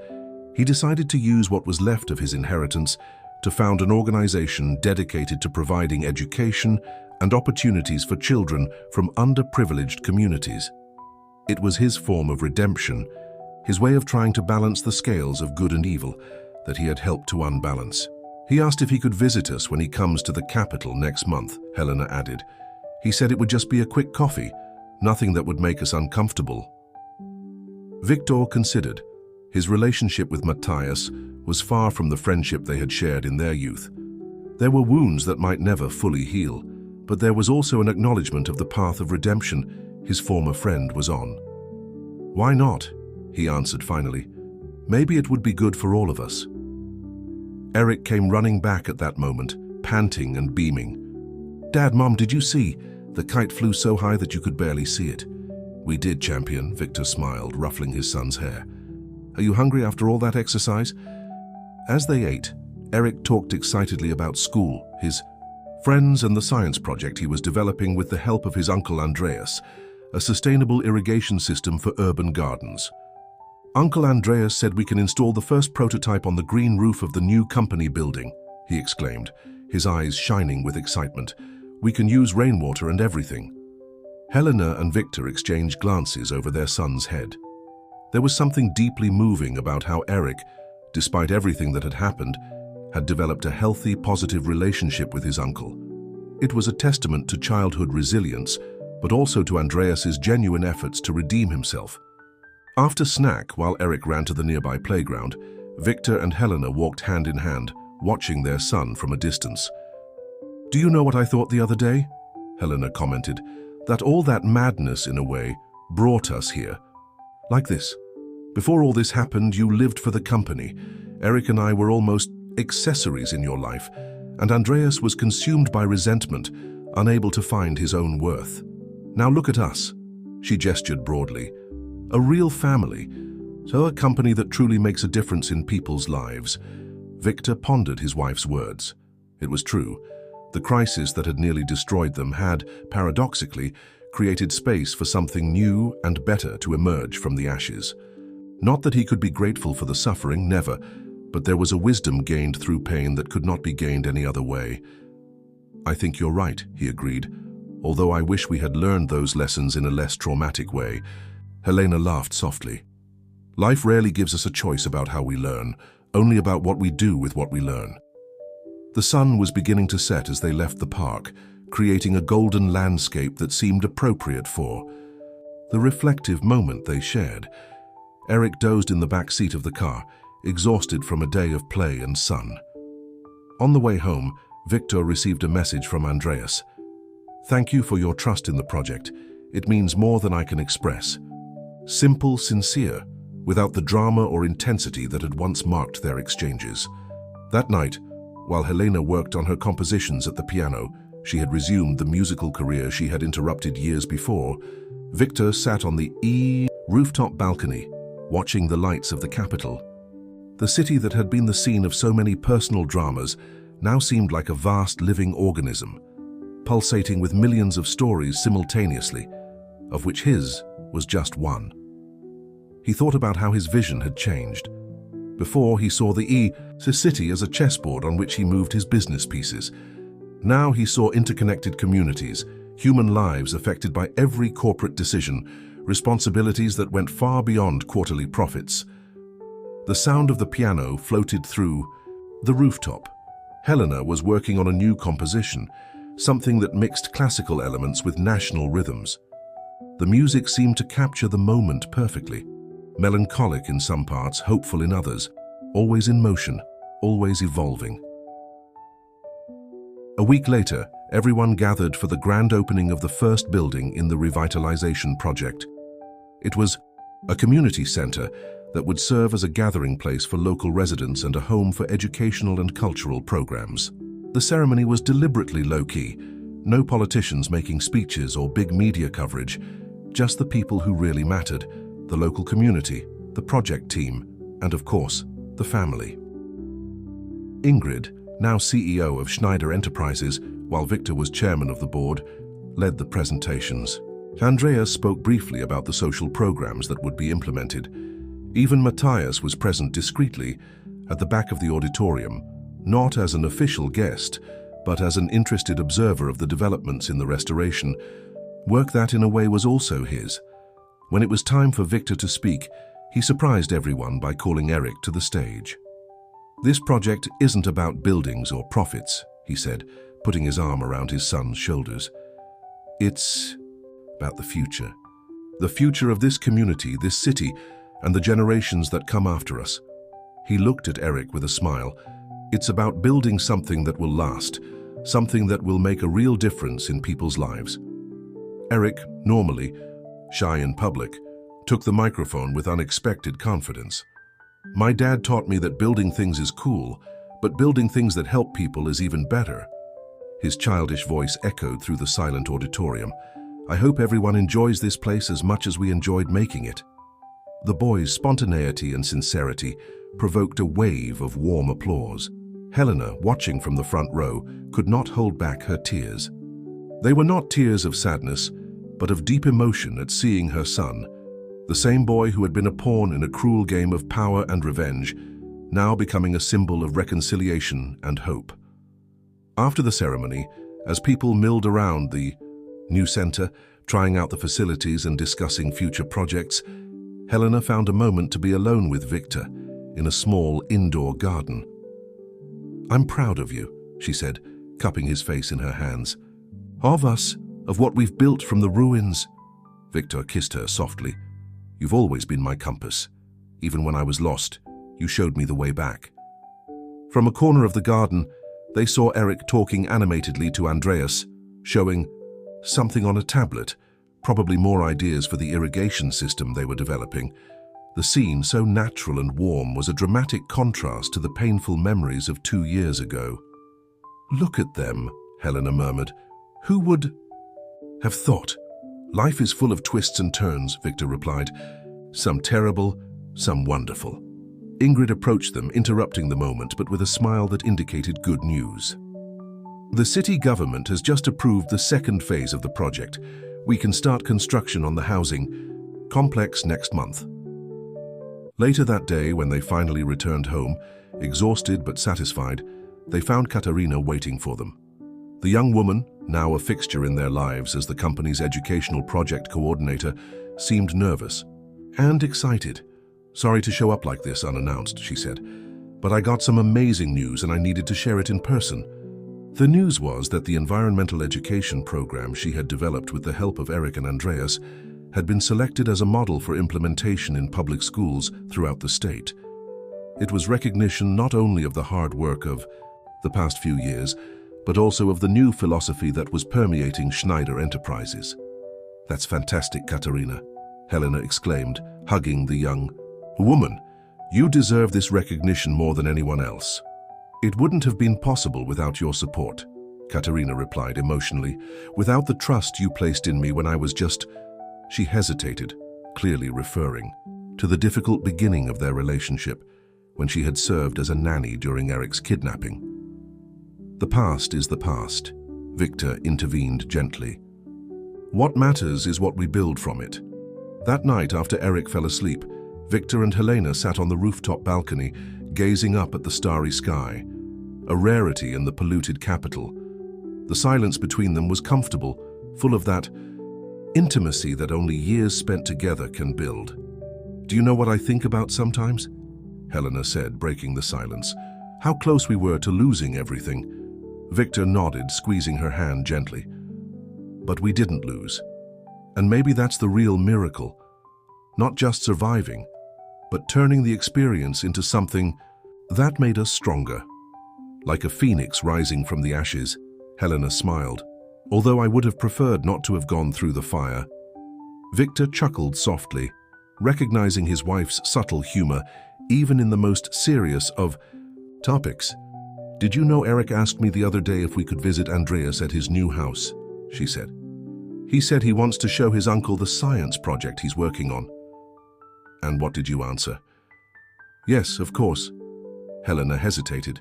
S1: he decided to use what was left of his inheritance to found an organization dedicated to providing education and opportunities for children from underprivileged communities. It was his form of redemption, his way of trying to balance the scales of good and evil that he had helped to unbalance. "He asked if he could visit us when he comes to the capital next month," Helena added. "He said it would just be a quick coffee, nothing that would make us uncomfortable." Victor considered. His relationship with Matthias was far from the friendship they had shared in their youth. There were wounds that might never fully heal, but there was also an acknowledgement of the path of redemption his former friend was on. "Why not?" he answered finally. "Maybe it would be good for all of us." Eric came running back at that moment, panting and beaming. "Dad, Mom, did you see? The kite flew so high that you could barely see it." "We did, champion," Victor smiled, ruffling his son's hair. "Are you hungry after all that exercise?" As they ate, Eric talked excitedly about school, his friends, and the science project he was developing with the help of his uncle Andreas, a sustainable irrigation system for urban gardens. "Uncle Andreas said we can install the first prototype on the green roof of the new company building," he exclaimed, his eyes shining with excitement. "We can use rainwater and everything." Helena and Victor exchanged glances over their son's head. There was something deeply moving about how Eric, despite everything that had happened, had developed a healthy, positive relationship with his uncle. It was a testament to childhood resilience, but also to Andreas's genuine efforts to redeem himself. After snack, while Eric ran to the nearby playground, Victor and Helena walked hand in hand, watching their son from a distance. "Do you know what I thought the other day?" Helena commented. "That all that madness, in a way, brought us here. Like this. Before all this happened, you lived for the company. Eric and I were almost accessories in your life, and Andreas was consumed by resentment, unable to find his own worth. Now look at us." She gestured broadly. "A real family. So a company that truly makes a difference in people's lives." Victor pondered his wife's words. It was true. The crisis that had nearly destroyed them had, paradoxically, created space for something new and better to emerge from the ashes. Not that he could be grateful for the suffering, never, but there was a wisdom gained through pain that could not be gained any other way. "I think you're right," he agreed, "although I wish we had learned those lessons in a less traumatic way." Helena laughed softly. "Life rarely gives us a choice about how we learn, only about what we do with what we learn." The sun was beginning to set as they left the park, creating a golden landscape that seemed appropriate for the reflective moment they shared. Eric dozed in the back seat of the car, exhausted from a day of play and sun. On the way home, Victor received a message from Andreas. "Thank you for your trust in the project. It means more than I can express." Simple, sincere, without the drama or intensity that had once marked their exchanges. That night, while Helena worked on her compositions at the piano, she had resumed the musical career she had interrupted years before. Victor sat on the rooftop balcony, watching the lights of the capital. The city that had been the scene of so many personal dramas now seemed like a vast living organism, pulsating with millions of stories simultaneously, of which his was just one. He thought about how his vision had changed. Before, he saw the city as a chessboard on which he moved his business pieces. Now he saw interconnected communities, human lives affected by every corporate decision, responsibilities that went far beyond quarterly profits. The sound of the piano floated through the rooftop. Helena was working on a new composition, something that mixed classical elements with national rhythms. The music seemed to capture the moment perfectly, melancholic in some parts, hopeful in others, always in motion, always evolving. A week later, everyone gathered for the grand opening of the first building in the revitalization project. It was a community center that would serve as a gathering place for local residents and a home for educational and cultural programs. The ceremony was deliberately low-key, no politicians making speeches or big media coverage, just the people who really mattered, the local community, the project team, and of course, the family. Ingrid, now CEO of Schneider Enterprises, while Victor was chairman of the board, led the presentations. Andreas spoke briefly about the social programs that would be implemented. Even Matthias was present discreetly at the back of the auditorium, not as an official guest, but as an interested observer of the developments in the restoration, work that in a way was also his. When it was time for Victor to speak, he surprised everyone by calling Eric to the stage. "This project isn't about buildings or profits," he said, putting his arm around his son's shoulders. "It's about the future. The future of this community, this city, and the generations that come after us." He looked at Eric with a smile. "It's about building something that will last, something that will make a real difference in people's lives." Eric, normally shy in public, took the microphone with unexpected confidence. "My dad taught me that building things is cool, but building things that help people is even better." His childish voice echoed through the silent auditorium. "I hope everyone enjoys this place as much as we enjoyed making it." The boy's spontaneity and sincerity provoked a wave of warm applause. Helena, watching from the front row, could not hold back her tears. They were not tears of sadness, but of deep emotion at seeing her son, the same boy who had been a pawn in a cruel game of power and revenge, now becoming a symbol of reconciliation and hope. After the ceremony, as people milled around the new center, trying out the facilities and discussing future projects, Helena found a moment to be alone with Victor in a small indoor garden. "I'm proud of you," she said, cupping his face in her hands. "Of us, of what we've built from the ruins." Victor kissed her softly. "You've always been my compass, even when I was lost. You showed me the way back." From a corner of the garden, they saw Eric talking animatedly to Andreas, showing something on a tablet, probably more ideas for the irrigation system they were developing. The scene, so natural and warm, was a dramatic contrast to the painful memories of 2 years ago. "Look at them," Helena murmured. "Who would have thought?" "Life is full of twists and turns," Victor replied. "Some terrible, some wonderful." Ingrid approached them, interrupting the moment, but with a smile that indicated good news. "The city government has just approved the second phase of the project. We can start construction on the housing complex next month." Later that day, when they finally returned home, exhausted but satisfied, they found Katarina waiting for them. The young woman, now a fixture in their lives as the company's educational project coordinator, seemed nervous and excited. "Sorry to show up like this unannounced," she said, "but I got some amazing news and I needed to share it in person." The news was that the environmental education program she had developed with the help of Eric and Andreas had been selected as a model for implementation in public schools throughout the state. It was recognition not only of the hard work of the past few years, but also of the new philosophy that was permeating Schneider Enterprises. "That's fantastic, Katarina," Helena exclaimed, hugging the young woman. "You deserve this recognition more than anyone else." "It wouldn't have been possible without your support," Katarina replied emotionally. "Without the trust you placed in me when I was just—" She hesitated, clearly referring to the difficult beginning of their relationship, when she had served as a nanny during Eric's kidnapping. "The past is the past," Victor intervened gently. "What matters is what we build from it." That night, after Eric fell asleep, Victor and Helena sat on the rooftop balcony, gazing up at the starry sky, a rarity in the polluted capital. The silence between them was comfortable, full of that intimacy that only years spent together can build. "Do you know what I think about sometimes?" Helena said, breaking the silence. "How close we were to losing everything." Victor nodded, squeezing her hand gently. "But we didn't lose. And maybe that's the real miracle. Not just surviving, but turning the experience into something that made us stronger." Like a phoenix rising from the ashes, Helena smiled. "Although I would have preferred not to have gone through the fire." Victor chuckled softly, recognizing his wife's subtle humor, even in the most serious of topics. "Did you know Eric asked me the other day if we could visit Andreas at his new house?" she said. "He said he wants to show his uncle the science project he's working on." "And what did you answer?" "Yes, of course." Helena hesitated.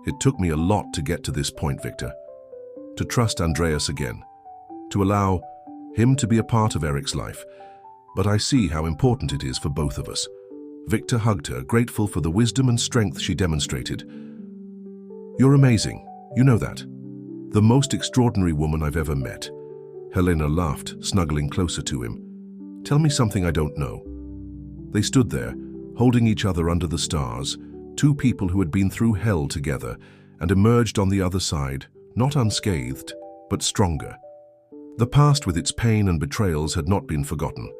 S1: "It took me a lot to get to this point, Victor. To trust Andreas again. To allow him to be a part of Eric's life. But I see how important it is for both of us." Victor hugged her, grateful for the wisdom and strength she demonstrated. "You're amazing, you know that. The most extraordinary woman I've ever met." Helena laughed, snuggling closer to him. "Tell me something I don't know." They stood there, holding each other under the stars, two people who had been through hell together and emerged on the other side, not unscathed, but stronger. The past with its pain and betrayals had not been forgotten,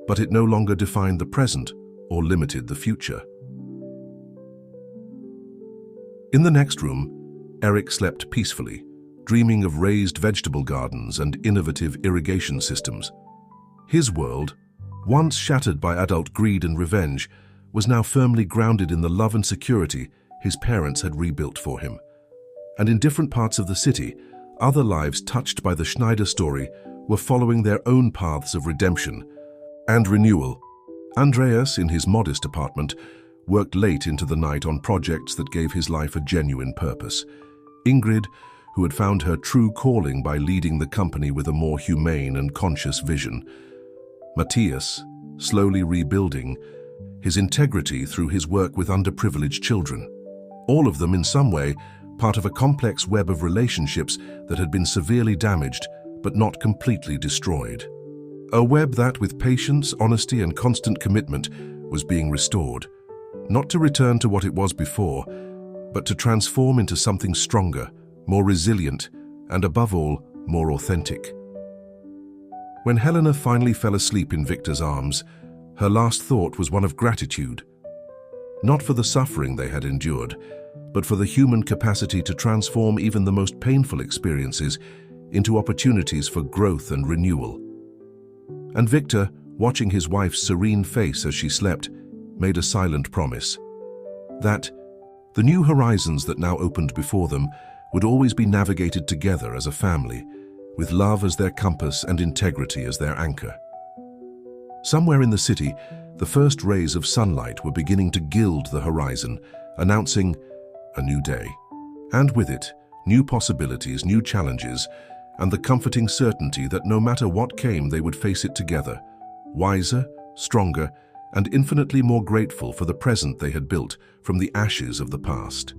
S1: but it no longer defined the present or limited the future. In the next room, Eric slept peacefully, dreaming of raised vegetable gardens and innovative irrigation systems. His world, once shattered by adult greed and revenge, was now firmly grounded in the love and security his parents had rebuilt for him. And in different parts of the city, other lives touched by the Schneider story were following their own paths of redemption and renewal. Andreas, in his modest apartment, worked late into the night on projects that gave his life a genuine purpose. Ingrid, who had found her true calling by leading the company with a more humane and conscious vision. Matthias, slowly rebuilding his integrity through his work with underprivileged children. All of them, in some way, part of a complex web of relationships that had been severely damaged, but not completely destroyed. A web that, with patience, honesty, and constant commitment, was being restored. Not to return to what it was before, but to transform into something stronger, more resilient, and above all, more authentic. When Helena finally fell asleep in Victor's arms, her last thought was one of gratitude. not for the suffering they had endured, but for the human capacity to transform even the most painful experiences into opportunities for growth and renewal. And Victor, watching his wife's serene face as she slept, made a silent promise that the new horizons that now opened before them would always be navigated together as a family, with love as their compass and integrity as their anchor. Somewhere in the city, the first rays of sunlight were beginning to gild the horizon, announcing a new day. And with it, new possibilities, new challenges, and the comforting certainty that no matter what came, they would face it together, wiser, stronger, and infinitely more grateful for the present they had built from the ashes of the past.